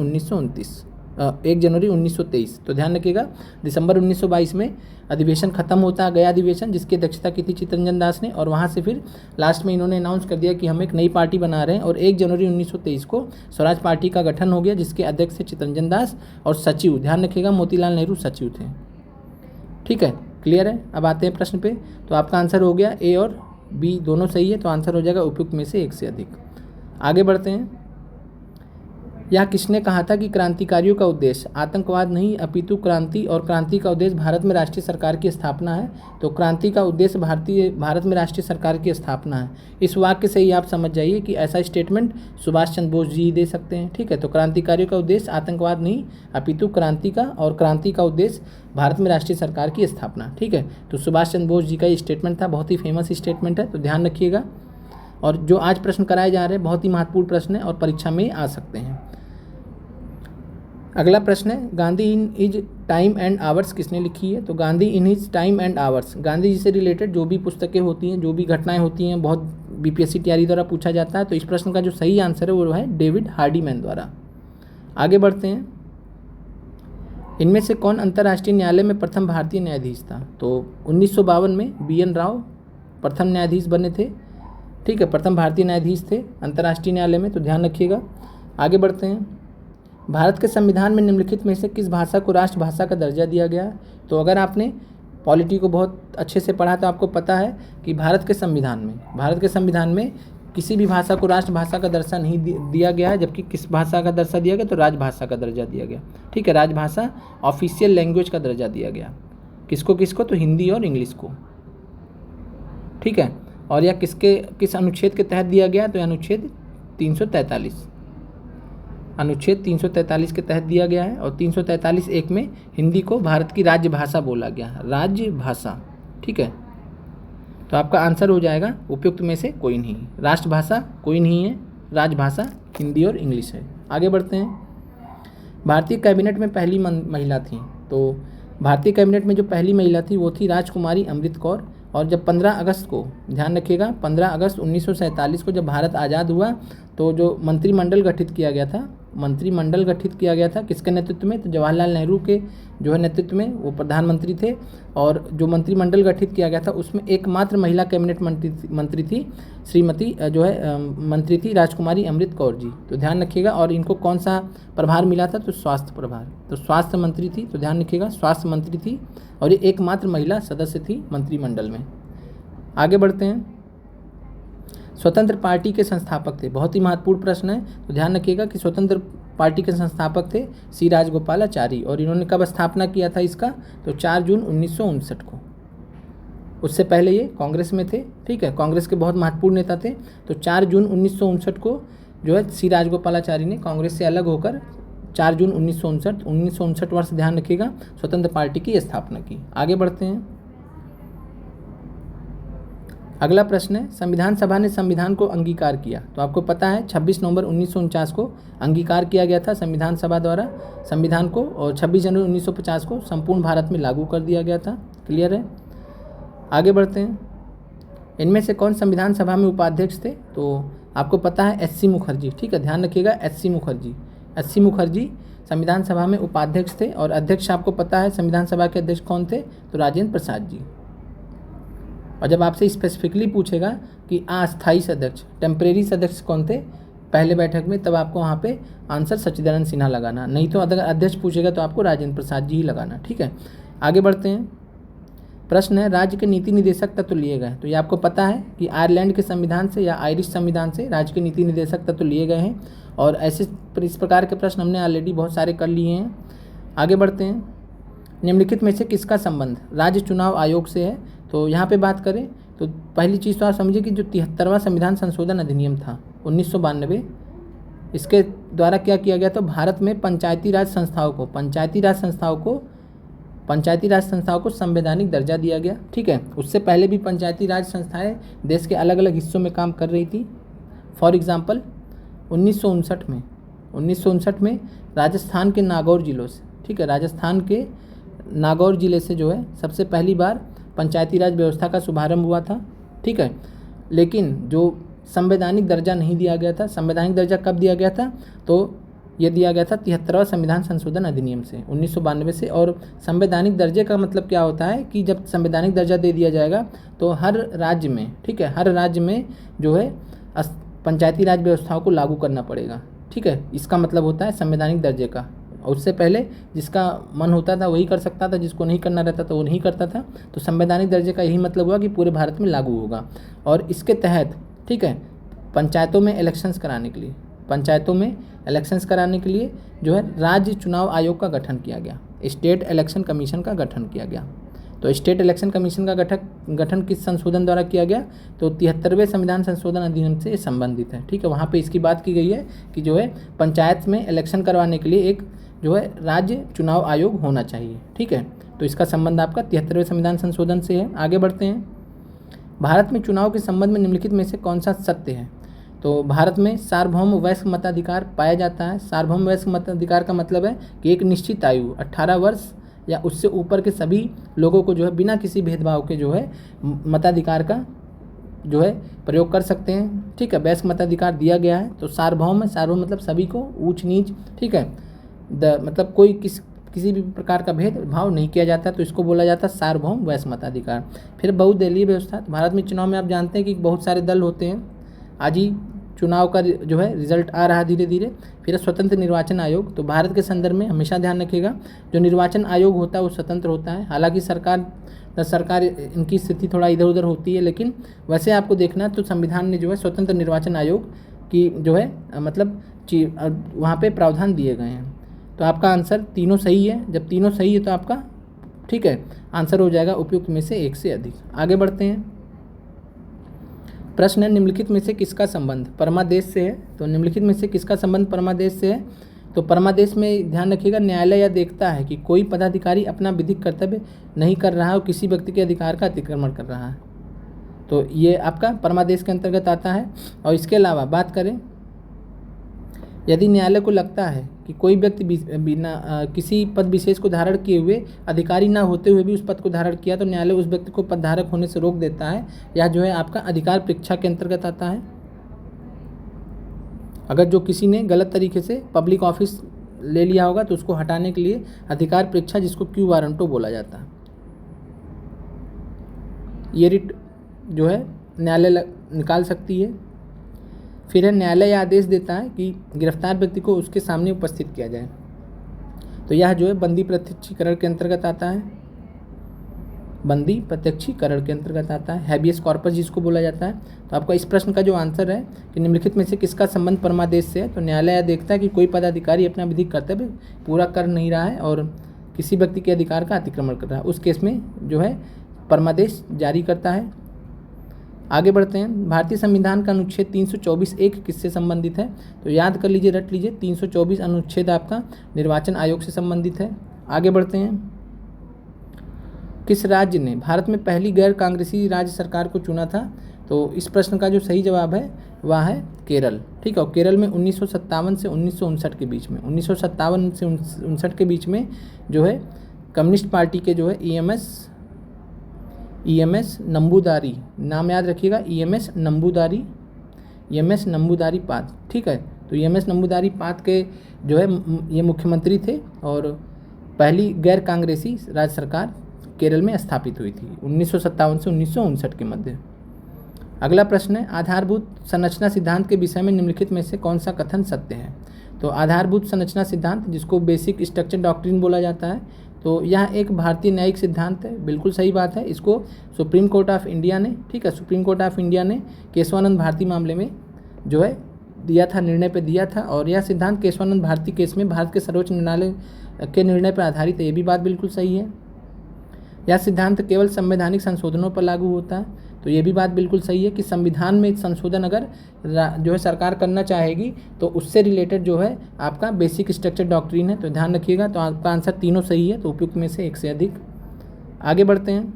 1923। तो ध्यान रखिएगा, दिसंबर 1922 में अधिवेशन खत्म होता गया अधिवेशन, जिसकी अध्यक्षता की थी चित्तरंजन दास ने। और वहाँ से फिर लास्ट में इन्होंने अनाउंस कर दिया कि हम एक नई पार्टी बना रहे हैं। और 1 जनवरी 1923 को स्वराज पार्टी का गठन हो गया, जिसके अध्यक्ष थे चित्तरंजन दास और सचिव, ध्यान रखिएगा, मोतीलाल नेहरू सचिव थे। ठीक है, क्लियर है। अब आते हैं प्रश्न पे। तो आपका आंसर हो गया ए और बी दोनों सही है, तो आंसर हो जाएगा उपयुक्त में से एक से अधिक। आगे बढ़ते हैं। यह किसने कहा था कि क्रांतिकारियों का उद्देश्य आतंकवाद नहीं अपितु क्रांति, और क्रांति का उद्देश्य भारत में राष्ट्रीय सरकार की स्थापना है? तो क्रांति का उद्देश्य भारत में राष्ट्रीय सरकार की स्थापना है। इस वाक्य से ही आप समझ जाइए कि ऐसा स्टेटमेंट सुभाष चंद्र बोस जी दे सकते हैं। ठीक है, तो क्रांतिकारियों का उद्देश्य आतंकवाद नहीं अपितु क्रांति का, और क्रांति का उद्देश्य भारत में राष्ट्रीय सरकार की स्थापना। ठीक है, तो सुभाष चंद्र बोस जी का ये स्टेटमेंट था, बहुत ही फेमस स्टेटमेंट है, तो ध्यान रखिएगा। और जो आज प्रश्न कराए जा रहे हैं बहुत ही महत्वपूर्ण प्रश्न है और परीक्षा में आ सकते हैं। अगला प्रश्न है, Gandhi in his time and ours किसने लिखी है? तो Gandhi in his time and ours, Gandhi ji से रिलेटेड जो भी पुस्तकें होती हैं, जो भी घटनाएं होती हैं, बहुत बीपीएससी तैयारी द्वारा पूछा जाता है। तो इस प्रश्न का जो सही आंसर है वो है डेविड हार्डीमैन द्वारा। आगे बढ़ते हैं। इनमें से कौन अंतर्राष्ट्रीय न्यायालय में प्रथम भारतीय न्यायाधीश था? तो 1952 में BN राव प्रथम न्यायाधीश बने थे। ठीक है, प्रथम भारतीय न्यायाधीश थे अंतर्राष्ट्रीय न्यायालय में, तो ध्यान रखिएगा। आगे बढ़ते हैं। भारत के संविधान में निम्नलिखित में से किस भाषा को राष्ट्रभाषा का दर्जा दिया गया है? तो अगर आपने पॉलिटी को बहुत अच्छे से पढ़ा तो आपको पता है कि भारत के संविधान में किसी भी भाषा को राष्ट्रभाषा का दर्जा नहीं दिया गया है, जबकि किस भाषा का दर्जा दिया गया? तो राजभाषा का दर्जा दिया गया। ठीक है, राजभाषा ऑफिशियल लैंग्वेज का दर्जा दिया गया। किसको? तो हिंदी और इंग्लिश को। ठीक है, और यह किस अनुच्छेद के तहत दिया गया? तो अनुच्छेद 343 के तहत दिया गया है। और 343(1) में हिंदी को भारत की राज्य भाषा बोला गया, राज्य भाषा। ठीक है, तो आपका आंसर हो जाएगा उपयुक्त में से कोई नहीं, राष्ट्रभाषा कोई नहीं है, राजभाषा हिंदी और इंग्लिश है। आगे बढ़ते हैं। भारतीय कैबिनेट में पहली महिला थी, तो भारतीय कैबिनेट में जो पहली महिला थी वो थी राजकुमारी अमृत कौर। और जब 15 अगस्त को, ध्यान रखिएगा, 15 अगस्त 1947 को जब भारत आज़ाद हुआ तो जो मंत्रिमंडल गठित किया गया था मंत्रिमंडल गठित किया गया था, किसके नेतृत्व में? तो जवाहरलाल नेहरू के जो है नेतृत्व में, वो प्रधानमंत्री थे। और जो मंत्रिमंडल गठित किया गया था उसमें एकमात्र महिला कैबिनेट मंत्री थी, श्रीमती जो है मंत्री थी राजकुमारी अमृत कौर जी। तो ध्यान रखिएगा। और इनको कौन सा प्रभार मिला था? तो स्वास्थ्य प्रभार। तो स्वास्थ्य मंत्री थी, तो ध्यान रखिएगा स्वास्थ्य मंत्री थी, और ये एकमात्र महिला सदस्य थी मंत्रिमंडल में। आगे बढ़ते हैं। स्वतंत्र पार्टी के संस्थापक थे, बहुत ही महत्वपूर्ण प्रश्न है, तो ध्यान रखिएगा कि स्वतंत्र पार्टी के संस्थापक थे सी राजगोपालाचारी। और इन्होंने कब स्थापना किया था इसका? तो 4 जून 1959 को। उससे पहले ये कांग्रेस में थे, ठीक है, कांग्रेस के बहुत महत्वपूर्ण नेता थे। तो 4 जून 1959 को जो है सी राजगोपालाचारी ने कांग्रेस से अलग होकर 4 जून 1959 वर्ष, ध्यान रखिएगा, स्वतंत्र पार्टी की स्थापना की। आगे बढ़ते हैं। अगला प्रश्न है, संविधान सभा ने संविधान को अंगीकार किया। तो आपको पता है 26 नवंबर 1949 को अंगीकार किया गया था संविधान सभा द्वारा संविधान को, और 26 जनवरी 1950 को संपूर्ण भारत में लागू कर दिया गया था। क्लियर है? आगे बढ़ते हैं। इनमें से कौन संविधान सभा में उपाध्यक्ष थे? तो आपको पता है एस सी मुखर्जी, ठीक है, ध्यान रखिएगा एस सी मुखर्जी संविधान सभा में उपाध्यक्ष थे। और अध्यक्ष आपको पता है संविधान सभा के अध्यक्ष कौन थे? तो राजेंद्र प्रसाद जी। और जब आपसे स्पेसिफिकली पूछेगा कि अस्थायी सदस्य, टेम्परेरी सदस्य कौन थे पहले बैठक में, तब आपको वहाँ पे आंसर सच्चिदानंद सिन्हा लगाना, नहीं तो अगर अध्यक्ष पूछेगा तो आपको राजेंद्र प्रसाद जी ही लगाना, ठीक है। आगे बढ़ते हैं। प्रश्न है, राज्य के नीति निदेशक तत्व लिए गए। तो ये आपको पता है कि आयरलैंड के संविधान से या आयरिश संविधान से राज्य के नीति निदेशक तत्व लिए गए हैं। और ऐसे इस प्रकार के प्रश्न हमने ऑलरेडी बहुत सारे कर लिए हैं। आगे बढ़ते हैं। निम्नलिखित में से किसका संबंध राज्य चुनाव आयोग से है? तो यहाँ पे बात करें तो पहली चीज़ तो आप समझिए कि जो 73वां संविधान संशोधन अधिनियम था 1992, इसके द्वारा क्या किया गया? तो भारत में पंचायती राज संस्थाओं को संवैधानिक दर्जा दिया गया, ठीक है। उससे पहले भी पंचायती राज संस्थाएं देश के अलग अलग हिस्सों में काम कर रही थी। फॉर एग्जांपल 1959 में राजस्थान के नागौर जिलों से, ठीक है, राजस्थान के नागौर जिले से जो है सबसे पहली बार पंचायती राज व्यवस्था का शुभारंभ हुआ था, ठीक है। लेकिन जो संवैधानिक दर्जा नहीं दिया गया था, संवैधानिक दर्जा कब दिया गया था? तो ये दिया गया था 73वां संविधान संशोधन अधिनियम से 1992 से। और संवैधानिक दर्जे का मतलब क्या होता है कि जब संवैधानिक दर्जा दे दिया जाएगा तो हर राज्य में, ठीक है, हर राज्य में जो है पंचायती राज व्यवस्थाओं को लागू करना पड़ेगा, ठीक है। इसका मतलब होता है संवैधानिक दर्जे का। और उससे पहले जिसका मन होता था वही कर सकता था, जिसको नहीं करना रहता था वो नहीं करता था। तो संवैधानिक दर्जे का यही मतलब हुआ कि पूरे भारत में लागू होगा। और इसके तहत, ठीक है, पंचायतों में इलेक्शंस कराने के लिए जो है राज्य चुनाव आयोग का गठन किया गया, स्टेट इलेक्शन कमीशन का गठन किया गया। तो स्टेट इलेक्शन कमीशन का गठन किस संशोधन द्वारा किया गया? तो 73वें संविधान संशोधन अधिनियम से संबंधित है, ठीक है। वहाँ पे इसकी बात की गई है कि जो है पंचायत में इलेक्शन करवाने के लिए एक जो है राज्य चुनाव आयोग होना चाहिए, ठीक है। तो इसका संबंध आपका 73वें संविधान संशोधन से है। आगे बढ़ते हैं। भारत में चुनाव के संबंध में निम्नलिखित में से कौन सा सत्य है? तो भारत में सार्वभौम वयस्क मताधिकार पाया जाता है। सार्वभौम वयस्क मताधिकार का मतलब है कि एक निश्चित आयु 18 वर्ष या उससे ऊपर के सभी लोगों को जो है बिना किसी भेदभाव के जो है मताधिकार का जो है प्रयोग कर सकते हैं, ठीक है। वयस्क मताधिकार दिया गया है। तो सार्वभौम है, सार्वभौम मतलब सभी को, ऊंच नीच, ठीक है, मतलब कोई किसी भी प्रकार का भेदभाव नहीं किया जाता, तो इसको बोला जाता है सार्वभौम वयस्क मताधिकार। फिर बहुदलीय व्यवस्था। तो भारत में चुनाव में आप जानते हैं कि बहुत सारे दल होते हैं। आज ही चुनाव का जो है रिजल्ट आ रहा है धीरे धीरे। फिर स्वतंत्र निर्वाचन आयोग। तो भारत के संदर्भ में हमेशा ध्यान रखिएगा जो निर्वाचन आयोग होता है वो स्वतंत्र होता है। हालांकि सरकार इनकी स्थिति थोड़ा इधर उधर होती है, लेकिन वैसे आपको देखना तो संविधान ने जो है स्वतंत्र निर्वाचन आयोग की जो है मतलब वहाँ पे प्रावधान दिए गए हैं। तो आपका आंसर तीनों सही है। जब तीनों सही है तो आपका, ठीक है, आंसर हो जाएगा उपयुक्त में से एक से अधिक। आगे बढ़ते हैं। प्रश्न है, निम्नलिखित में से किसका संबंध परमादेश से है? तो निम्नलिखित में से किसका संबंध परमादेश से है? तो परमादेश में ध्यान रखिएगा, न्यायालय यह देखता है कि कोई पदाधिकारी अपना विधिक कर्तव्य नहीं कर रहा है और किसी व्यक्ति के अधिकार का अतिक्रमण कर रहा है। तो ये आपका परमादेश के अंतर्गत आता है। और इसके अलावा बात करें, यदि न्यायालय को लगता है कि कोई व्यक्ति बिना किसी पद विशेष को धारण किए हुए अधिकारी ना होते हुए भी उस पद को धारण किया, तो न्यायालय उस व्यक्ति को पदधारक होने से रोक देता है। यह जो है आपका अधिकार परीक्षा के अंतर्गत आता है। अगर जो किसी ने गलत तरीके से पब्लिक ऑफिस ले लिया होगा तो उसको हटाने के लिए अधिकार परीक्षा, जिसको क्यू वारंटो बोला जाता है। ये रिट जो है न्यायालय निकाल सकती है। फिर है न्यायालय आदेश देता है कि गिरफ्तार व्यक्ति को उसके सामने उपस्थित किया जाए, तो यह जो है बंदी प्रत्यक्षीकरण के अंतर्गत आता है। बंदी प्रत्यक्षीकरण के अंतर्गत आता है। हैबियस कॉर्पस जिसको बोला जाता है। तो आपका इस प्रश्न का जो आंसर है कि निम्नलिखित में से किसका संबंध परमादेश से है, तो न्यायालय देखता है कि कोई पदाधिकारी अपना विधिक कर्तव्य पूरा कर नहीं रहा है और किसी व्यक्ति के अधिकार का अतिक्रमण कर रहा है, उस केस में जो है परमादेश जारी करता है। आगे बढ़ते हैं। भारतीय संविधान का अनुच्छेद 324(1) किससे संबंधित है, तो याद कर लीजिए, रट लीजिए। 324 अनुच्छेद आपका निर्वाचन आयोग से संबंधित है। आगे बढ़ते हैं। किस राज्य ने भारत में पहली गैर कांग्रेसी राज्य सरकार को चुना था, तो इस प्रश्न का जो सही जवाब है वह है केरल। ठीक है, और केरल में 1957 से 1959 के बीच में, 1957 से 1959 के बीच में जो है कम्युनिस्ट पार्टी के जो है ईएमएस नंबूदारी, नाम याद रखिएगा, ईएमएस नंबूदारी पात। ठीक है, तो ईएमएस नंबूदारी पात के जो है ये मुख्यमंत्री थे और पहली गैर कांग्रेसी राज्य सरकार केरल में स्थापित हुई थी 1957 से 1959 के मध्य। अगला प्रश्न है, आधारभूत संरचना सिद्धांत के विषय में निम्नलिखित में से कौन सा कथन सत्य है। तो आधारभूत संरचना सिद्धांत, जिसको बेसिक स्ट्रक्चर डॉक्ट्रिन बोला जाता है, तो यह एक भारतीय न्यायिक सिद्धांत है। बिल्कुल सही बात है। इसको सुप्रीम कोर्ट ऑफ इंडिया ने, ठीक है, सुप्रीम कोर्ट ऑफ इंडिया ने केशवानंद भारती मामले में जो है दिया था, निर्णय पे दिया था, और यह सिद्धांत केशवानंद भारती केस में भारत के सर्वोच्च न्यायालय के निर्णय पर आधारित है। ये भी बात बिल्कुल सही है। यह सिद्धांत केवल संवैधानिक संशोधनों पर लागू होता है, तो ये भी बात बिल्कुल सही है कि संविधान में संशोधन अगर जो है सरकार करना चाहेगी तो उससे रिलेटेड जो है आपका बेसिक स्ट्रक्चर डॉक्ट्रिन है, तो ध्यान रखिएगा। तो आपका आंसर तीनों सही है, तो उपयुक्त में से एक से अधिक। आगे बढ़ते हैं।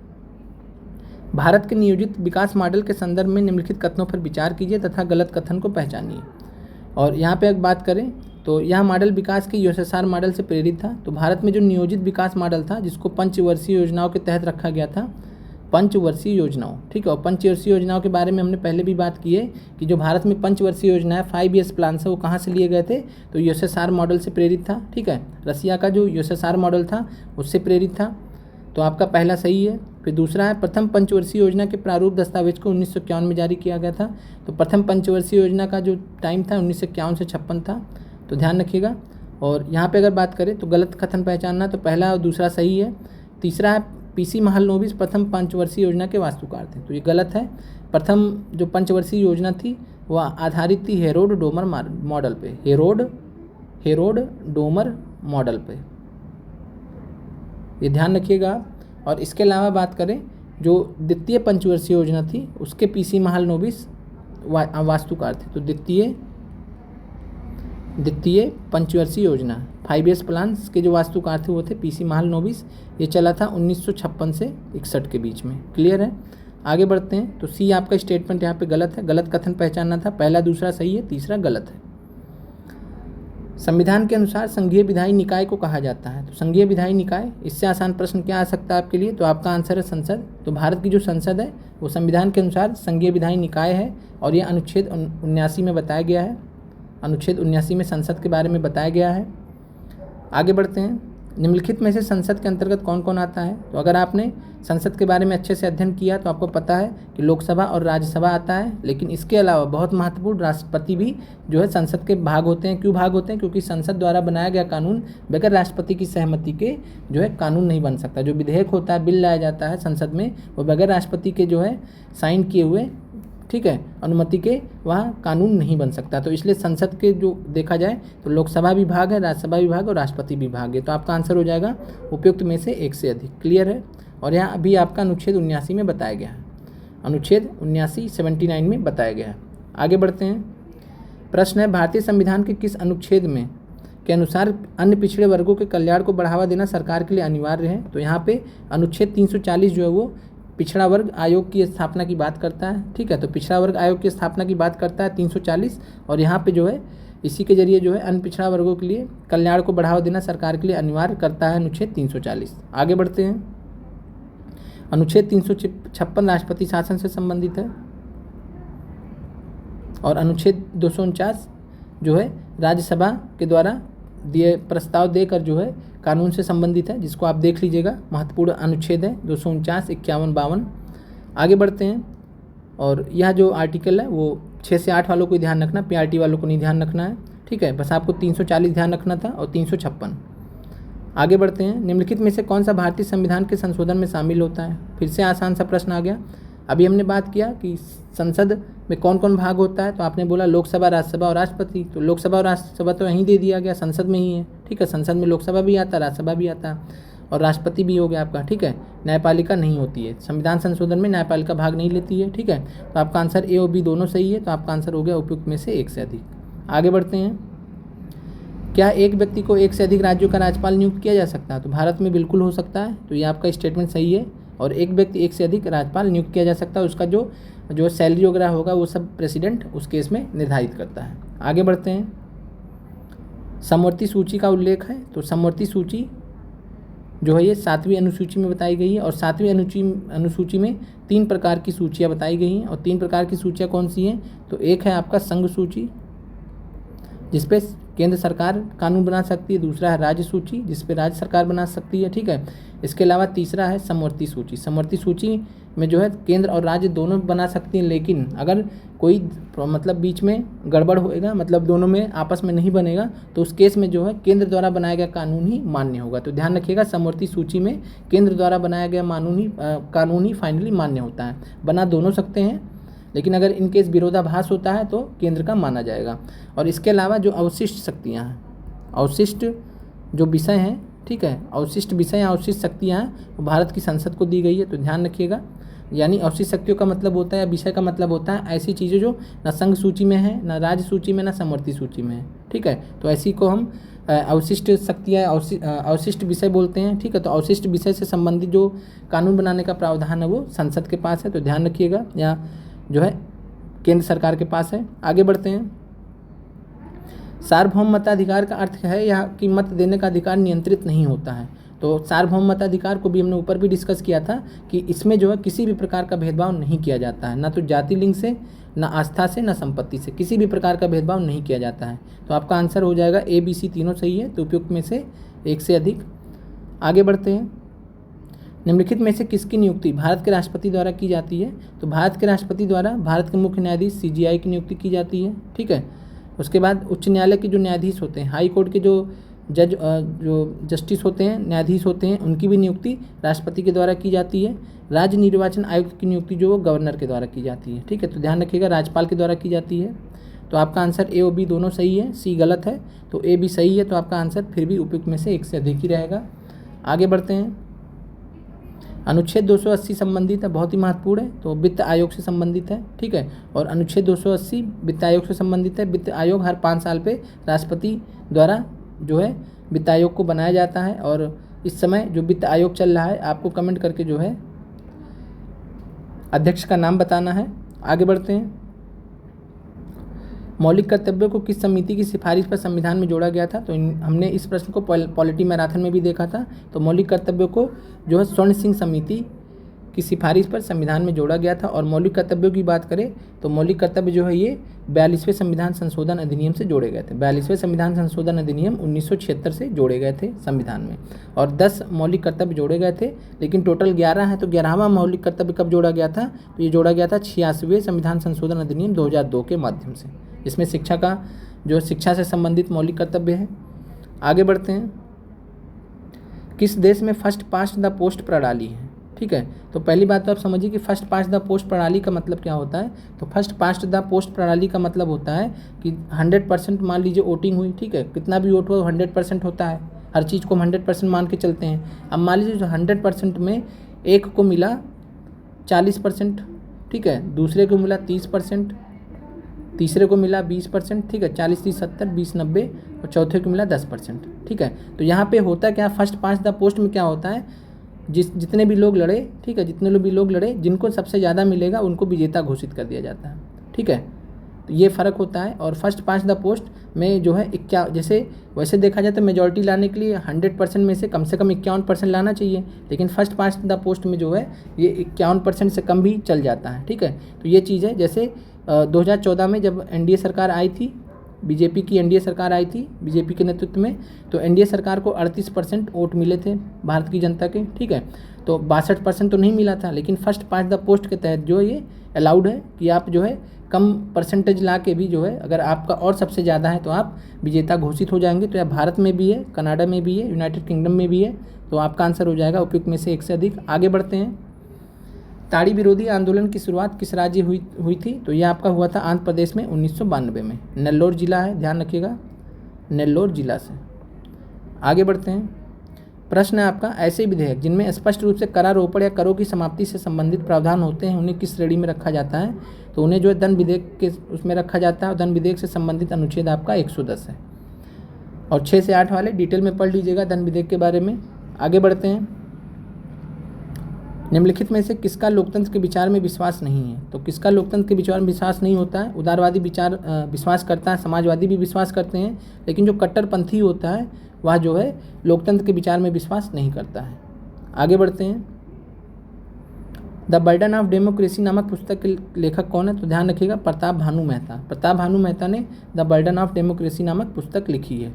भारत के नियोजित विकास मॉडल के संदर्भ में निम्नलिखित कथनों पर विचार कीजिए तथा गलत कथन को पहचानिए। और यहाँ पे अगर बात करें तो यह मॉडल विकास के यूएसएसआर मॉडल से प्रेरित था। तो भारत में जो नियोजित विकास मॉडल था, जिसको पंचवर्षीय योजनाओं के तहत रखा गया था, पंचवर्षीय योजनाओं, ठीक है, और पंचवर्षीय योजनाओं के बारे में हमने पहले भी बात की है कि जो भारत में पंचवर्षीय योजना है, 5 ईयर्स प्लान है, वो कहाँ से लिए गए थे, तो यूएसएसआर मॉडल से प्रेरित था। ठीक है, रसिया का जो यूएसएसआर मॉडल था उससे प्रेरित था, तो आपका पहला सही है। फिर दूसरा है, प्रथम पंचवर्षीय योजना के प्रारूप दस्तावेज को 1951 में जारी किया गया था। तो प्रथम पंचवर्षीय योजना का जो टाइम था 1951 से 56 था, तो ध्यान रखिएगा। और यहाँ पे अगर बात करें तो गलत कथन पहचानना, तो पहला और दूसरा सही है। तीसरा है, पीसी महलनोबिस प्रथम पंचवर्षीय योजना के वास्तुकार थे, तो ये गलत है। प्रथम जो पंचवर्षीय योजना थी वह आधारित थी हेरोड डोमर मॉडल पे, हेरोड डोमर मॉडल पे, ये ध्यान रखिएगा। और इसके अलावा बात करें, जो द्वितीय पंचवर्षीय योजना थी उसके पीसी महलनोबिस वास्तुकार थे। तो द्वितीय पंचवर्षीय योजना 5 ईयर्स प्लान के जो वास्तुकार थे वो थे पीसी महलनोबिस। ये चला था 1956 से 61 के बीच में। क्लियर है। आगे बढ़ते हैं। तो सी आपका स्टेटमेंट यहाँ पे गलत है, गलत कथन पहचानना था। पहला दूसरा सही है, तीसरा गलत है। संविधान के अनुसार संघीय विधायी निकाय को कहा जाता है। तो संघीय विधायी निकाय, इससे आसान प्रश्न क्या आ सकता है आपके लिए, तो आपका आंसर है संसद। तो भारत की जो संसद है वो संविधान के अनुसार संघीय विधायी निकाय है, और ये अनुच्छेद 79 में बताया गया है। अनुच्छेद 79 में संसद के बारे में बताया गया है। आगे बढ़ते हैं। निम्नलिखित में से संसद के अंतर्गत कौन कौन आता है। तो अगर आपने संसद के बारे में अच्छे से अध्ययन किया तो आपको पता है कि लोकसभा और राज्यसभा आता है, लेकिन इसके अलावा बहुत महत्वपूर्ण राष्ट्रपति भी जो है संसद के भाग होते हैं। क्यों भाग होते हैं? क्योंकि संसद द्वारा बनाया गया कानून बगैर राष्ट्रपति की सहमति के जो है कानून नहीं बन सकता। जो विधेयक होता है, बिल लाया जाता है संसद में, वो बगैर राष्ट्रपति के जो है साइन किए हुए, ठीक है, अनुमति के वहाँ कानून नहीं बन सकता। तो इसलिए संसद के जो देखा जाए तो लोकसभा विभाग है, राज्यसभा विभाग और राष्ट्रपति विभाग है। तो आपका आंसर हो जाएगा उपयुक्त में से एक से अधिक। क्लियर है। और यहाँ अभी आपका अनुच्छेद 79 में बताया गया है, अनुच्छेद 79 में बताया गया है। आगे बढ़ते हैं। प्रश्न है, भारतीय संविधान के किस अनुच्छेद में के अनुसार अन्य पिछड़े वर्गों के कल्याण को बढ़ावा देना सरकार के लिए अनिवार्य है। तो यहाँ पे अनुच्छेद 340 जो है वो पिछड़ा वर्ग आयोग की स्थापना की बात करता है। ठीक है, तो पिछड़ा वर्ग आयोग की स्थापना की बात करता है 340, और यहाँ पे जो है इसी के जरिए जो है अन्य पिछड़ा वर्गों के लिए कल्याण को बढ़ावा देना सरकार के लिए अनिवार्य करता है अनुच्छेद 340। आगे बढ़ते हैं। अनुच्छेद 356 राष्ट्रपति शासन से संबंधित है, और अनुच्छेद 249 जो है राज्यसभा के द्वारा दिए प्रस्ताव देकर जो है कानून से संबंधित है, जिसको आप देख लीजिएगा, महत्वपूर्ण अनुच्छेद है 249, 51, 52। आगे बढ़ते हैं, और यह जो आर्टिकल है वो 6 से 8 वालों को ध्यान रखना, पीआरटी वालों को नहीं ध्यान रखना है, ठीक है। बस आपको 340 ध्यान रखना था और 356। आगे बढ़ते हैं, निम्नलिखित में से कौन सा भारतीय संविधान के संशोधन में शामिल होता है। फिर से आसान सा प्रश्न आ गया। अभी हमने बात किया कि संसद में कौन कौन भाग होता है, तो आपने बोला लोकसभा, राज्यसभा और राष्ट्रपति। तो लोकसभा और राज्यसभा तो यहीं दे दिया गया, संसद में ही है, ठीक है। संसद में लोकसभा भी आता है, राज्यसभा भी आता है और राष्ट्रपति भी हो गया आपका, ठीक है। न्यायपालिका नहीं होती है, संविधान संशोधन में न्यायपालिका भाग नहीं लेती है, ठीक है। तो आपका आंसर ए और बी दोनों सही है, तो आपका आंसर हो गया उपयुक्त में से एक से अधिक। आगे बढ़ते हैं, क्या एक व्यक्ति को एक से अधिक राज्यों का राज्यपाल नियुक्त किया जा सकता है। तो भारत में बिल्कुल हो सकता है, तो ये आपका स्टेटमेंट सही है। और एक व्यक्ति एक से अधिक राज्यपाल नियुक्त किया जा सकता है, उसका जो सैलरी वगैरह होगा वो सब प्रेसिडेंट उस केस में निर्धारित करता है। आगे बढ़ते हैं, समवर्ती सूची का उल्लेख है। तो समवर्ती सूची जो है ये 7वीं अनुसूची में बताई गई है, और 7वीं अनुसूची में 3 प्रकार की सूचियाँ बताई गई हैं। और 3 प्रकार की सूचियाँ कौन सी हैं, तो एक है आपका संघ सूची, जिसपे केंद्र सरकार कानून बना सकती है। दूसरा है राज्य सूची, जिसपे राज्य सरकार बना सकती है, ठीक है। इसके अलावा तीसरा है समवर्ती सूची। समवर्ती सूची में जो है केंद्र और राज्य दोनों बना सकती हैं, लेकिन अगर कोई मतलब बीच में गड़बड़ होएगा, मतलब दोनों में आपस में नहीं बनेगा, तो उस केस में जो है केंद्र द्वारा बनाया गया कानून ही मान्य होगा। तो ध्यान रखिएगा, समवर्ती सूची में केंद्र द्वारा बनाया गया कानून ही फाइनली मान्य होता है। बना दोनों सकते हैं, लेकिन अगर इनकेस विरोधाभास होता है तो केंद्र का माना जाएगा। और इसके अलावा जो अवशिष्ट शक्तियाँ हैं, अवशिष्ट जो विषय हैं, ठीक है, अवशिष्ट विषय या अवशिष्ट शक्तियाँ हैं, वो भारत की संसद को दी गई है। तो ध्यान रखिएगा, यानी अवशिष्ट शक्तियों का मतलब होता है, विषय का मतलब होता है ऐसी चीज़ें जो न संघ सूची में है, न राज्य सूची में, न समवर्ती सूची में है, ठीक है। तो ऐसी को हम अवशिष्ट शक्तियाँ, अवशिष्ट विषय बोलते हैं, ठीक है। तो अवशिष्ट विषय से संबंधित जो कानून बनाने का प्रावधान है वो संसद के पास है, तो ध्यान रखिएगा, या जो है केंद्र सरकार के पास है। आगे बढ़ते हैं, सार्वभौम मताधिकार का अर्थ है यह कि मत देने का अधिकार नियंत्रित नहीं होता है। तो सार्वभौम मताधिकार को भी हमने ऊपर भी डिस्कस किया था कि इसमें जो है किसी भी प्रकार का भेदभाव नहीं किया जाता है, ना तो जाति लिंग से, ना आस्था से, ना संपत्ति से, किसी भी प्रकार का भेदभाव नहीं किया जाता है। तो आपका आंसर हो जाएगा ए, बी, सी तीनों सही है, तो उपयुक्त में से एक से अधिक। आगे बढ़ते हैं, निम्नलिखित में से किसकी नियुक्ति भारत के राष्ट्रपति द्वारा की जाती है। तो भारत के राष्ट्रपति द्वारा भारत के मुख्य न्यायाधीश CJI की नियुक्ति की जाती है, ठीक है। उसके बाद उच्च न्यायालय के जो न्यायाधीश होते हैं, हाई कोर्ट के जो जस्टिस होते हैं, न्यायाधीश होते हैं, उनकी भी नियुक्ति राष्ट्रपति के द्वारा की जाती है। राज्य निर्वाचन आयुक्त की नियुक्ति जो वो गवर्नर के द्वारा की जाती है, ठीक है। तो ध्यान रखिएगा, राज्यपाल के द्वारा की जाती है। तो आपका आंसर ए और बी दोनों सही है, सी गलत है, तो ए भी सही है, तो आपका आंसर फिर भी उपयुक्त में से एक से अधिक ही रहेगा। आगे बढ़ते हैं, अनुच्छेद 280 संबंधित है, बहुत ही महत्वपूर्ण है, तो वित्त आयोग से संबंधित है, ठीक है। और अनुच्छेद 280 वित्त आयोग से संबंधित है। वित्त आयोग हर 5 साल पे राष्ट्रपति द्वारा जो है वित्त आयोग को बनाया जाता है, और इस समय जो वित्त आयोग चल रहा है, आपको कमेंट करके जो है अध्यक्ष का नाम बताना है। आगे बढ़ते हैं, मौलिक कर्तव्यों को किस समिति की सिफारिश पर संविधान में जोड़ा गया था। तो हमने इस प्रश्न को पॉलिटी मैराथन में भी देखा था। तो मौलिक कर्तव्यों को जो है स्वर्ण सिंह समिति की सिफारिश पर संविधान में जोड़ा गया था। और मौलिक कर्तव्यों की बात करें तो मौलिक कर्तव्य जो है ये 42वें संविधान संशोधन अधिनियम से जोड़े गए थे। 42वें संविधान संशोधन अधिनियम 1976 से जोड़े गए थे संविधान में, और 10 मौलिक कर्तव्य जोड़े गए थे, लेकिन टोटल 11 है। तो 11वां मौलिक कर्तव्य कब जोड़ा गया था, तो ये जोड़ा गया था 86वें संविधान संशोधन अधिनियम 2002 के माध्यम से। इसमें शिक्षा का जो शिक्षा से संबंधित मौलिक कर्तव्य है। आगे बढ़ते हैं, किस देश में फर्स्ट पास्ट द पोस्ट प्रणाली है, ठीक है। तो पहली बात तो आप समझिए कि फर्स्ट पास्ट द पोस्ट प्रणाली का मतलब क्या होता है। तो फर्स्ट पास्ट द पोस्ट प्रणाली का मतलब होता है कि 100% मान लीजिए वोटिंग हुई, ठीक है, कितना भी वोट हुआ 100% होता है, हर चीज़ को हम 100% मान के चलते हैं। अब मान लीजिए जो 100% में एक को मिला 40%, ठीक है, दूसरे को मिला 30%, तीसरे को मिला 20%, ठीक है, 40 30 70 20 90, और चौथे को मिला 10%, ठीक है। तो यहाँ पे होता क्या, फर्स्ट पास्ट द पोस्ट में क्या होता है, जितने भी लोग लड़े, ठीक है, जितने भी लोग लड़े, जिनको सबसे ज़्यादा मिलेगा उनको विजेता घोषित कर दिया जाता है, ठीक है। तो ये फ़र्क होता है। और फर्स्ट पास्ट द पोस्ट में जो है जैसे वैसे देखा जाए तो मेजॉरिटी लाने के लिए 100% में से कम 51% लाना चाहिए, लेकिन फर्स्ट पास्ट द पोस्ट में जो है ये 51% से कम भी चल जाता है, ठीक है। तो ये चीज़ है। जैसे 2014 में जब NDA सरकार आई थी, बीजेपी की एनडीए सरकार आई थी बीजेपी के नेतृत्व में, तो एनडीए सरकार को 38% वोट मिले थे भारत की जनता के, ठीक है। तो 62% तो नहीं मिला था, लेकिन फर्स्ट पास्ट द पोस्ट के तहत जो ये अलाउड है कि आप जो है कम परसेंटेज ला के भी जो है अगर आपका और सबसे ज़्यादा है तो आप विजेता घोषित हो जाएंगे। तो यह भारत में भी है, कनाडा में भी है, यूनाइटेड किंगडम में भी है। तो आपका आंसर हो जाएगा उपयुक्त में से एक से अधिक। आगे बढ़ते हैं। ताड़ी विरोधी आंदोलन की शुरुआत किस राज्य हुई थी? तो यह आपका हुआ था आंध्र प्रदेश में 1992 में। नेल्लोर जिला है, ध्यान रखिएगा, नेल्लोर जिला से। आगे बढ़ते हैं। प्रश्न है आपका, ऐसे विधेयक जिनमें स्पष्ट रूप से करारोपण या करों की समाप्ति से संबंधित प्रावधान होते हैं उन्हें किस श्रेणी में रखा जाता है? तो उन्हें जो है धन विधेयक के उसमें रखा जाता है, और धन विधेयक से संबंधित अनुच्छेद आपका 110 है। और 6 से 8 वाले डिटेल में पढ़ लीजिएगा धन विधेयक के बारे में। आगे बढ़ते हैं। निम्नलिखित में से किसका लोकतंत्र के विचार में विश्वास नहीं है? तो किसका लोकतंत्र के विचार में विश्वास नहीं होता है? उदारवादी विचार विश्वास करता है, समाजवादी भी विश्वास करते हैं, लेकिन जो कट्टरपंथी होता है वह जो है लोकतंत्र के विचार में विश्वास नहीं करता है। आगे बढ़ते हैं। द बर्डन ऑफ डेमोक्रेसी नामक पुस्तक के लेखक कौन है? तो ध्यान रखिएगा, प्रताप भानु मेहता। प्रताप भानु मेहता ने द बर्डन ऑफ डेमोक्रेसी नामक पुस्तक लिखी है।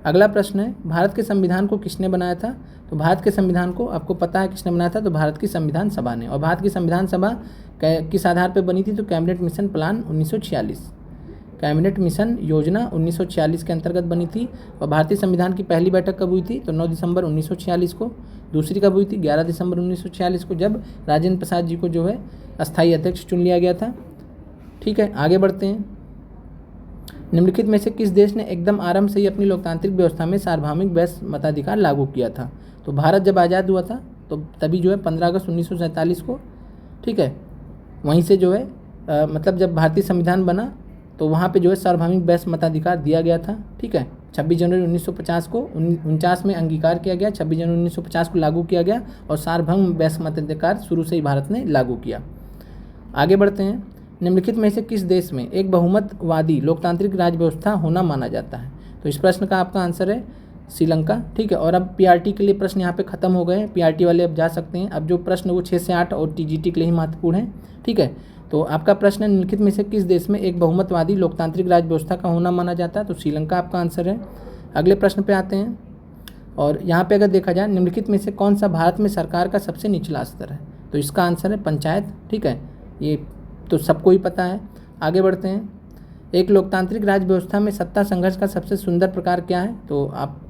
अगला प्रश्न है, भारत के संविधान को किसने बनाया था? तो भारत के संविधान को आपको पता है किसने बनाया था? तो भारत की संविधान सभा ने। और भारत की संविधान सभा किस आधार पर बनी थी? तो cabinet mission plan 1946, cabinet mission योजना 1946 के अंतर्गत बनी थी। और भारतीय संविधान की पहली बैठक कब हुई थी? तो 9 दिसंबर 1946 को। दूसरी कब हुई थी? 11 दिसंबर 1946 को, जब राजेंद्र प्रसाद जी को जो है अस्थायी अध्यक्ष चुन लिया गया था। ठीक है, आगे बढ़ते हैं। निम्नलिखित में से किस देश ने एकदम आरंभ से ही अपनी लोकतांत्रिक व्यवस्था में सार्वभौमिक वैश्य मताधिकार लागू किया था? तो भारत जब आज़ाद हुआ था तो तभी जो है 15 अगस्त 1947 को, ठीक है, वहीं से जो है मतलब जब भारतीय संविधान बना तो वहाँ पे जो है सार्वभौमिक वैश्य मताधिकार दिया गया था। ठीक है, 26 जनवरी 1950 को 49 में अंगीकार किया गया, 26 जनवरी 1950 को लागू किया गया, और सार्वभौम वैश्य मताधिकार शुरू से ही भारत ने लागू किया। आगे बढ़ते हैं। निम्नलिखित में से किस देश में एक बहुमतवादी लोकतांत्रिक राज्य व्यवस्था होना माना जाता है? तो इस प्रश्न का आपका आंसर है श्रीलंका। ठीक है, और अब पीआरटी के लिए प्रश्न यहाँ पे खत्म हो गए हैं, पीआरटी वाले अब जा सकते हैं। अब जो प्रश्न वो 6 से 8 और टीजीटी के लिए ही महत्वपूर्ण है। ठीक है, तो आपका प्रश्न है, निम्नलिखित में से किस देश में एक बहुमतवादी लोकतांत्रिक राज्य व्यवस्था का होना माना जाता है? तो श्रीलंका आपका आंसर है। अगले प्रश्न पे आते हैं, और यहाँ पे अगर देखा जाए निम्नलिखित में से कौन सा भारत में सरकार का सबसे निचला स्तर है? तो इसका आंसर है पंचायत। ठीक है, ये तो सबको ही पता है। आगे बढ़ते हैं। एक लोकतांत्रिक राज्य व्यवस्था में सत्ता संघर्ष का सबसे सुंदर प्रकार क्या है? तो आप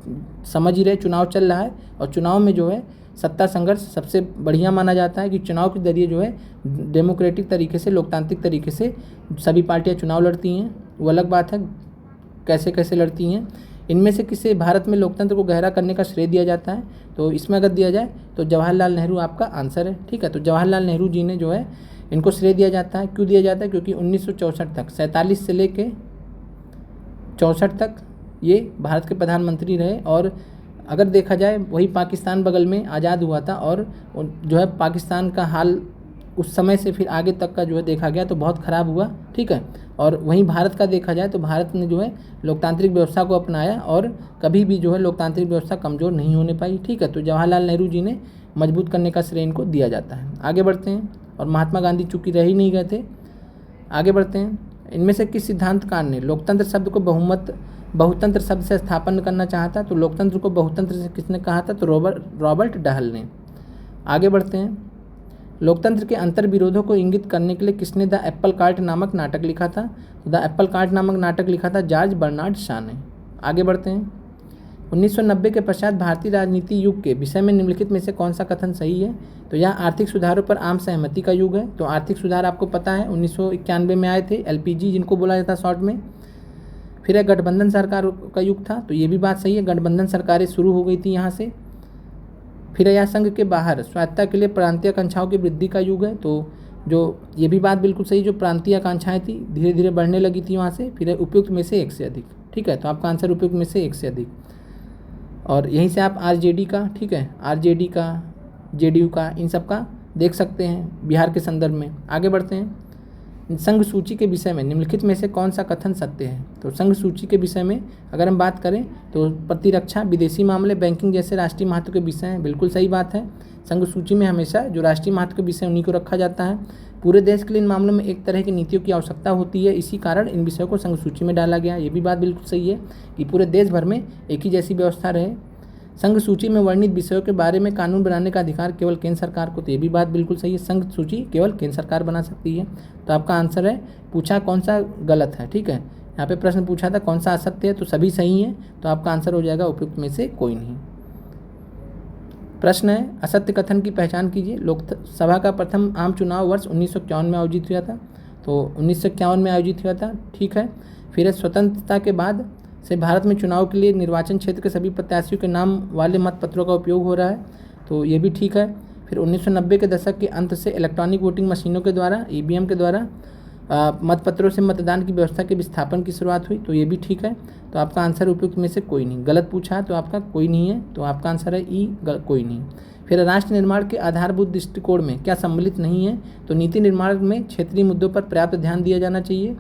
समझ ही रहे, चुनाव चल रहा है, और चुनाव में जो है सत्ता संघर्ष सबसे बढ़िया माना जाता है कि चुनाव के जरिए जो है डेमोक्रेटिक तरीके से, लोकतांत्रिक तरीके से सभी पार्टियां चुनाव लड़ती हैं। वो अलग बात है कैसे कैसे लड़ती हैं। इनमें से किसे भारत में लोकतंत्र को गहरा करने का श्रेय दिया जाता है? तो इसमें अगर दिया जाए तो जवाहरलाल नेहरू आपका आंसर है। ठीक है, तो जवाहरलाल नेहरू जी ने जो है इनको श्रेय दिया जाता है। क्यों दिया जाता है? क्योंकि 1964 तक, 47 से लेके 64 तक ये भारत के प्रधानमंत्री रहे। और अगर देखा जाए वही पाकिस्तान बगल में आज़ाद हुआ था, और जो है पाकिस्तान का हाल उस समय से फिर आगे तक का जो है देखा गया तो बहुत ख़राब हुआ। ठीक है, और वहीं भारत का देखा जाए तो भारत ने जो है लोकतांत्रिक व्यवस्था को अपनाया, और कभी भी जो है लोकतांत्रिक व्यवस्था कमज़ोर नहीं होने पाई। ठीक है, तो जवाहरलाल नेहरू जी ने मजबूत करने का श्रेय इनको दिया जाता है। आगे बढ़ते हैं। और महात्मा गांधी चूँकि रह ही नहीं गए थे। आगे बढ़ते हैं। इनमें से किस सिद्धांतकार ने लोकतंत्र शब्द को बहुतंत्र शब्द से स्थापन करना चाहा था? तो लोकतंत्र को बहुतंत्र से किसने कहा था? तो रॉबर्ट डहल ने। आगे बढ़ते हैं। लोकतंत्र के अंतर विरोधों को इंगित करने के लिए किसने द एप्पल कार्ट नामक नाटक लिखा था? तो द एप्पल कार्ट नामक नाटक लिखा था जॉर्ज बर्नार्ड शॉ ने। आगे बढ़ते हैं। 1990 के पश्चात भारतीय राजनीति युग के विषय में निम्नलिखित में से कौन सा कथन सही है? तो यह आर्थिक सुधारों पर आम सहमति का युग है। तो आर्थिक सुधार आपको पता है 1991 में आए थे, एलपीजी जिनको बोला जाता है शॉर्ट में। फिर है गठबंधन सरकार का युग था, तो ये भी बात सही है, गठबंधन सरकारें शुरू हो गई थी यहाँ से। फिर है यह संघ के बाहर स्वायत्तता के लिए प्रांतीय आकांक्षाओं की वृद्धि का युग है। तो जो ये भी बात बिल्कुल सही, जो प्रांतीय आकांक्षाएँ थी धीरे धीरे बढ़ने लगी थी वहाँ से। फिर है उपयुक्त में से एक से अधिक। ठीक है, तो आपका आंसर उपयुक्त में से एक से अधिक। और यहीं से आप आरजेडी का, ठीक है, आरजेडी का, जेडीयू का, इन सब का देख सकते हैं बिहार के संदर्भ में। आगे बढ़ते हैं। संघ सूची के विषय में निम्नलिखित में से कौन सा कथन सत्य है? तो संघ सूची के विषय में अगर हम बात करें तो प्रतिरक्षा, विदेशी मामले, बैंकिंग जैसे राष्ट्रीय महत्व के विषय हैं। बिल्कुल सही बात है। संघ सूची में हमेशा जो राष्ट्रीय महत्व के विषय उन्हीं को रखा जाता है। पूरे देश के लिए इन मामलों में एक तरह की नीतियों की आवश्यकता होती है, इसी कारण इन विषयों को संघ सूची में डाला गया। ये भी बात बिल्कुल सही है कि पूरे देश भर में एक ही जैसी व्यवस्था रहे। संघ सूची में वर्णित विषयों के बारे में कानून बनाने का अधिकार केवल केंद्र सरकार को, तो ये भी बात बिल्कुल सही है, संघ सूची केवल केंद्र सरकार बना सकती है। तो आपका आंसर है, पूछा कौन सा गलत है, ठीक है। यहाँ पे प्रश्न पूछा था कौन सा असत्य है, तो सभी सही हैं, तो आपका आंसर हो जाएगा उपयुक्त में से कोई नहीं। प्रश्न है, असत्य कथन की पहचान कीजिए। लोकसभा का प्रथम आम चुनाव वर्ष 1951 में आयोजित हुआ था, तो 1951 में आयोजित हुआ था, ठीक है। फिर स्वतंत्रता के बाद से भारत में चुनाव के लिए निर्वाचन क्षेत्र के सभी प्रत्याशियों के नाम वाले मतपत्रों का उपयोग हो रहा है, तो ये भी ठीक है। फिर 1990 के दशक के अंत से इलेक्ट्रॉनिक वोटिंग मशीनों के द्वारा, ईवीएम के द्वारा मतपत्रों से मतदान की व्यवस्था के विस्थापन की शुरुआत हुई, तो ये भी ठीक है। तो आपका आंसर उपयुक्त में से कोई नहीं। गलत पूछा है तो आपका कोई नहीं है, तो आपका आंसर है ई, कोई नहीं। फिर राष्ट्र निर्माण के आधारभूत दृष्टिकोण में क्या सम्मिलित नहीं है, तो नीति निर्माण में क्षेत्रीय मुद्दों पर पर्याप्त ध्यान दिया जाना चाहिए,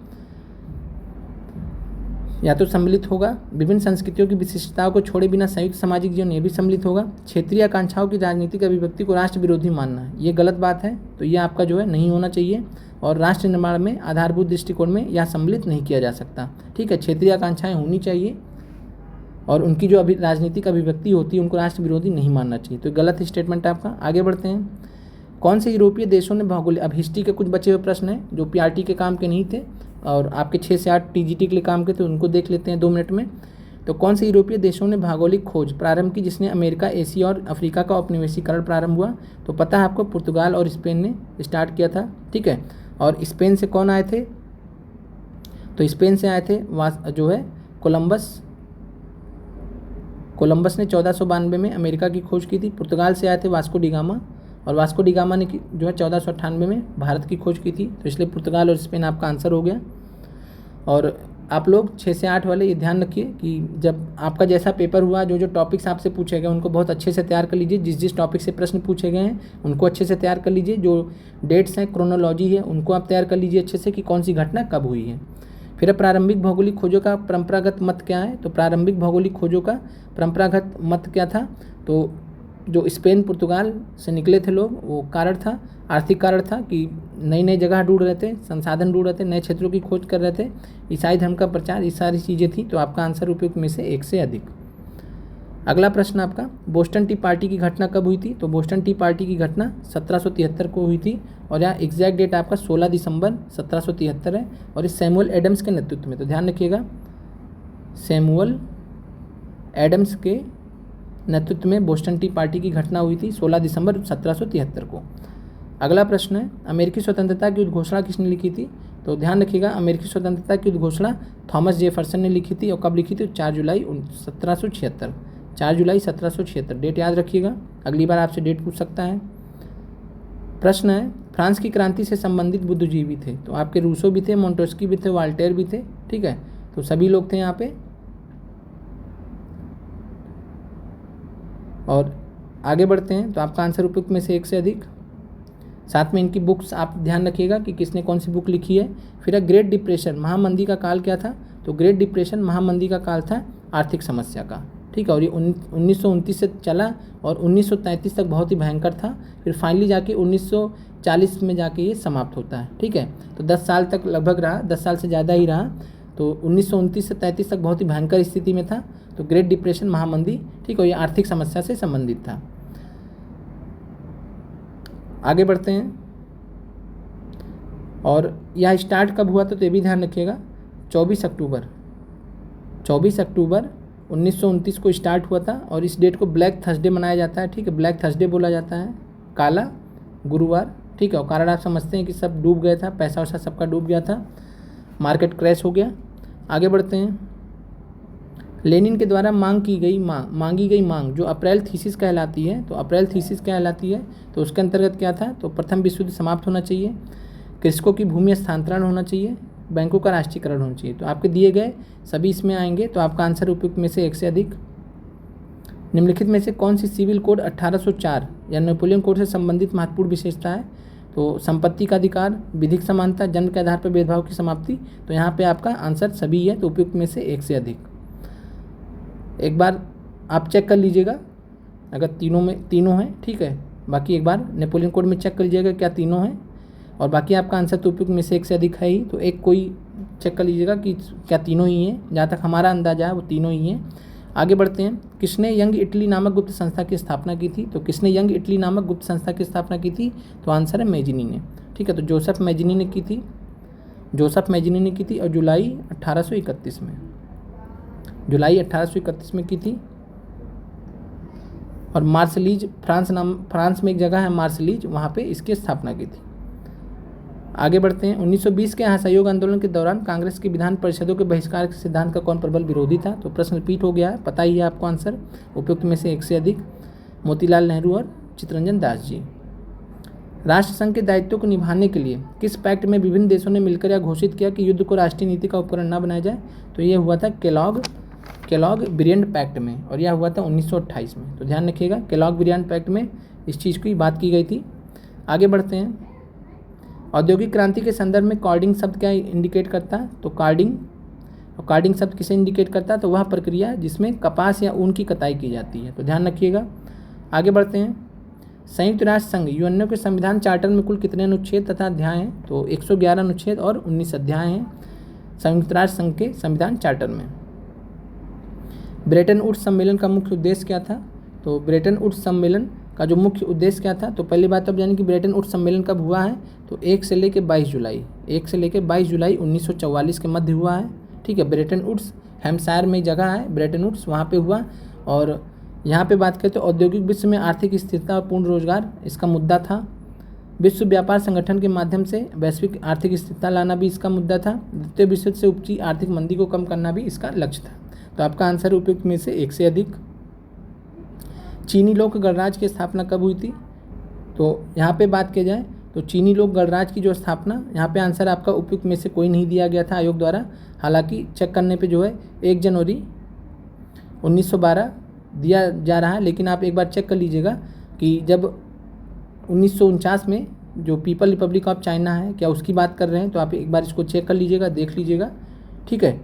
या तो सम्मिलित होगा। विभिन्न संस्कृतियों की विशिष्टताओं को छोड़े बिना संयुक्त सामाजिक जीवन, ये भी सम्मिलित होगा। क्षेत्रीय आकांक्षाओं की राजनीतिक अभिव्यक्ति को राष्ट्र विरोधी मानना है, ये गलत बात है, तो ये आपका जो है नहीं होना चाहिए। और राष्ट्र निर्माण में आधारभूत दृष्टिकोण में यह सम्मिलित नहीं किया जा सकता, ठीक है। क्षेत्रीय आकांक्षाएं होनी चाहिए और उनकी जो राजनीतिक अभिव्यक्ति होती है उनको राष्ट्र विरोधी नहीं मानना चाहिए, तो गलत स्टेटमेंट है आपका। आगे बढ़ते हैं। कौन से यूरोपीय देशों ने भौगोलिक, अब हिस्ट्री के कुछ बचे हुए प्रश्न हैं जो पीआरटी के काम के नहीं थे और आपके 6 से 8 टीजीटी के लिए काम के थे, उनको देख लेते हैं 2 मिनट में। तो कौन से यूरोपीय देशों ने भौगोलिक खोज प्रारंभ की जिसने अमेरिका, एशिया और अफ्रीका का औपनिवेशीकरण प्रारंभ हुआ, तो पता है आपको, पुर्तगाल और स्पेन ने स्टार्ट किया था, ठीक है। और स्पेन से कौन आए थे, तो स्पेन से आए थे जो है कोलंबस ने 1492 में अमेरिका की खोज की थी। पुर्तगाल से आए थे वास्को डी गामा, और वास्को डी गामा ने जो है 1498 में भारत की खोज की थी, तो इसलिए पुर्तगाल और स्पेन आपका आंसर हो गया। और आप लोग 6 से 8 वाले ये ध्यान रखिए कि जब आपका जैसा पेपर हुआ, जो जो टॉपिक्स आपसे पूछे गए उनको बहुत अच्छे से तैयार कर लीजिए। जिस जिस टॉपिक से प्रश्न पूछे गए हैं उनको अच्छे से तैयार कर लीजिए। जो डेट्स हैं, क्रोनोलॉजी है, उनको आप तैयार कर लीजिए अच्छे से कि कौन सी घटना कब हुई है। फिर प्रारंभिक भौगोलिक खोजों का परंपरागत मत क्या है, तो प्रारंभिक भौगोलिक खोजों का परंपरागत मत क्या था, तो जो स्पेन पुर्तगाल से निकले थे लोग, वो कारण था, आर्थिक कारण था कि नई नई जगह ढूंढ रहे थे, संसाधन ढूंढ रहे थे, नए क्षेत्रों की खोज कर रहे थे, ईसाई धर्म का प्रचार, ये सारी चीज़ें थी, तो आपका आंसर उपयुक्त में से 1 से अधिक। अगला प्रश्न आपका, बोस्टन टी पार्टी की घटना कब हुई थी, तो बोस्टन टी पार्टी की घटना 1773 को हुई थी, और यहाँ एग्जैक्ट डेट आपका 16 दिसंबर 1773 है, और इस सैमुअल एडम्स के नेतृत्व में, तो ध्यान रखिएगा, सैमुअल एडम्स के नेतृत्व में बोस्टन टी पार्टी की घटना हुई थी 16 दिसंबर 1773 को। अगला प्रश्न है, अमेरिकी स्वतंत्रता की उद्घोषणा किसने लिखी थी, तो ध्यान रखिएगा, अमेरिकी स्वतंत्रता की उद्घोषणा थॉमस जेफरसन ने लिखी थी, और कब लिखी थी, 4 जुलाई 1776, 4 जुलाई 1776, डेट याद रखिएगा, अगली बार आपसे डेट पूछ सकता है। प्रश्न है, फ्रांस की क्रांति से संबंधित बुद्धिजीवी थे, तो आपके रूसो भी थे, मोंटेस्क्यू भी थे, वाल्टेयर भी थे, ठीक है, तो सभी लोग थे यहाँ पे। और आगे बढ़ते हैं, तो आपका आंसर उपयुक्त में से 1 से अधिक। साथ में इनकी बुक्स आप ध्यान रखिएगा कि किसने कौन सी बुक लिखी है। फिर ग्रेट डिप्रेशन, महामंदी का काल क्या था, तो ग्रेट डिप्रेशन महामंदी का काल था आर्थिक समस्या का, ठीक है, और ये 1929 से चला और 1933 तक बहुत ही भयंकर था, फिर फाइनली जाके 1940 में जाके ये समाप्त होता है, ठीक है। तो 10 साल तक लगभग रहा, 10 साल से ज़्यादा ही रहा, तो 1929 से 33 तक बहुत ही भयंकर स्थिति में था, तो ग्रेट डिप्रेशन महामंदी, ठीक है, ये आर्थिक समस्या से संबंधित था। आगे बढ़ते हैं, और यह स्टार्ट कब हुआ था, तो ये भी ध्यान रखिएगा, 24 अक्टूबर 1929 को स्टार्ट हुआ था, और इस डेट को ब्लैक थर्सडे मनाया जाता है, ठीक है, ब्लैक थर्सडे बोला जाता है, काला गुरुवार, ठीक है। और कारण आप समझते हैं कि सब डूब गया था, पैसा वैसा सबका डूब गया था, मार्केट क्रैश हो गया। आगे बढ़ते हैं, लेनिन के द्वारा मांगी गई मांग जो अप्रैल थीसिस कहलाती है, तो अप्रैल थीसिस कहलाती है, तो उसके अंतर्गत क्या था, तो प्रथम विश्व युद्ध समाप्त होना चाहिए, कृषकों की भूमि स्थानांतरण होना चाहिए, बैंकों का राष्ट्रीयकरण होना चाहिए, तो आपके दिए गए सभी इसमें आएंगे, तो आपका आंसर उपयुक्त में से 1 से अधिक। निम्नलिखित में से कौन सी सिविल कोड 1804 या नेपोलियन कोड से संबंधित महत्वपूर्ण विशेषता है, तो संपत्ति का अधिकार, विधिक समानता, जन्म के आधार पर भेदभाव की समाप्ति, तो यहाँ पे आपका आंसर सभी है, तो उपयुक्त में से 1 से अधिक। एक बार आप चेक कर लीजिएगा अगर तीनों हैं, ठीक है, बाकी एक बार नेपोलियन कोड में चेक कर लीजिएगा क्या तीनों हैं। और बाकी आपका आंसर तो उपयुक्त में से एक से अधिक है ही, तो एक कोई चेक कर लीजिएगा कि क्या तीनों ही हैं। जहाँ तक हमारा अंदाजा है वो तीनों ही हैं। आगे बढ़ते हैं। किसने यंग इटली नामक गुप्त संस्था की स्थापना की थी? तो किसने यंग इटली नामक गुप्त संस्था की स्थापना की थी? तो आंसर है मैजिनी ने। ठीक है, तो जोसेफ मैजिनी ने की थी, जोसेफ मैजिनी ने की थी और जुलाई 1831 में, जुलाई 1831 में की थी। और मार्सलीज फ्रांस में एक जगह है मार्सलीज, वहाँ पे इसकी स्थापना की थी। आगे बढ़ते हैं। 1920 के असहयोग आंदोलन के दौरान कांग्रेस की विधान परिषदों के बहिष्कार के सिद्धांत का कौन प्रबल विरोधी था? तो प्रश्न रिपीट हो गया है, पता ही है आपको आंसर, उपयुक्त में से एक से अधिक, मोतीलाल नेहरू और चित्तरंजन दास जी। राष्ट्रसंघ के दायित्वों को निभाने के लिए किस पैक्ट में विभिन्न देशों ने मिलकर यह घोषित किया कि युद्ध को राष्ट्रीय नीति का उपकरण न बनाया जाए? तो ये हुआ था केलॉग ब्रियन पैक्ट में, और यह हुआ था 1928 में। तो ध्यान रखिएगा, केलॉग ब्रियन पैक्ट में इस चीज़ की बात की गई थी। आगे बढ़ते हैं। औद्योगिक क्रांति के संदर्भ में कार्डिंग शब्द क्या इंडिकेट करता है? तो कार्डिंग शब्द किसे इंडिकेट करता है? तो वह प्रक्रिया जिसमें कपास या ऊन की कटाई की जाती है। तो ध्यान रखिएगा। आगे बढ़ते हैं। संयुक्त राष्ट्र संघ यूएनओ के संविधान चार्टर में कुल कितने अनुच्छेद तथा अध्याय हैं? तो 111 अनुच्छेद और 19 अध्याय हैं संयुक्त राष्ट्र संघ के संविधान चार्टर में। ब्रेटन वुड्स सम्मेलन का मुख्य उद्देश्य क्या था? तो ब्रेटन वुड्स सम्मेलन का जो मुख्य उद्देश्य क्या था? तो पहली बात तो आप जानिए कि ब्रेटन वुड्स सम्मेलन कब हुआ है? तो 1 से लेकर 22 जुलाई 1944 के मध्य हुआ है। ठीक है, ब्रेटन वुड्स हैम्पशायर में जगह है ब्रेटन वुड्स, वहाँ पे हुआ। और यहाँ पे बात करें तो औद्योगिक विश्व में आर्थिक स्थिरता और पूर्ण रोजगार इसका मुद्दा था। विश्व व्यापार संगठन के माध्यम से वैश्विक आर्थिक स्थिरता लाना भी इसका मुद्दा था। द्वितीय विश्व युद्ध से उपजी आर्थिक मंदी को कम करना भी इसका लक्ष्य था। तो आपका आंसर उपयुक्त में से एक से अधिक। चीनी लोक गणराज्य की स्थापना कब हुई थी? तो यहाँ पे बात की जाए तो चीनी लोक गणराज्य की जो स्थापना, यहाँ पे आंसर आपका उपयुक्त में से कोई नहीं दिया गया था आयोग द्वारा। हालांकि चेक करने पे जो है 1 जनवरी 1912 दिया जा रहा है, लेकिन आप एक बार चेक कर लीजिएगा कि जब 1949 में जो पीपल रिपब्लिक ऑफ चाइना है, क्या उसकी बात कर रहे हैं? तो आप एक बार इसको चेक कर लीजिएगा, देख लीजिएगा। ठीक है,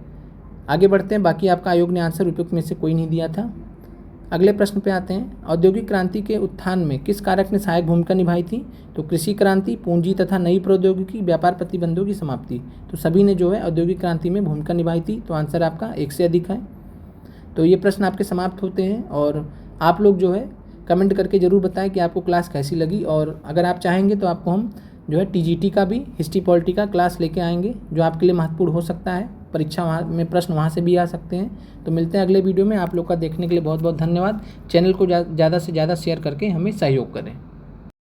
आगे बढ़ते हैं। बाकी आपका आयोग ने आंसर उपयुक्त में से कोई नहीं दिया था। अगले प्रश्न पे आते हैं। औद्योगिक क्रांति के उत्थान में किस कारक ने सहायक भूमिका निभाई थी? तो कृषि क्रांति, पूंजी तथा नई प्रौद्योगिकी, व्यापार प्रतिबंधों की समाप्ति। तो सभी ने जो है औद्योगिक क्रांति में भूमिका निभाई थी। तो आंसर आपका एक से अधिक है। तो ये प्रश्न आपके समाप्त होते हैं और आप लोग जो है कमेंट करके ज़रूर बताएं कि आपको क्लास कैसी लगी। और अगर आप चाहेंगे तो आपको हम जो है टीजीटी का भी हिस्ट्री पॉलिटी का क्लास लेके आएंगे, जो आपके लिए महत्वपूर्ण हो सकता है। परीक्षा वहाँ में प्रश्न वहाँ से भी आ सकते हैं। तो मिलते हैं अगले वीडियो में। आप लोग का देखने के लिए बहुत बहुत धन्यवाद। चैनल को ज़्यादा से ज़्यादा शेयर करके हमें सहयोग करें।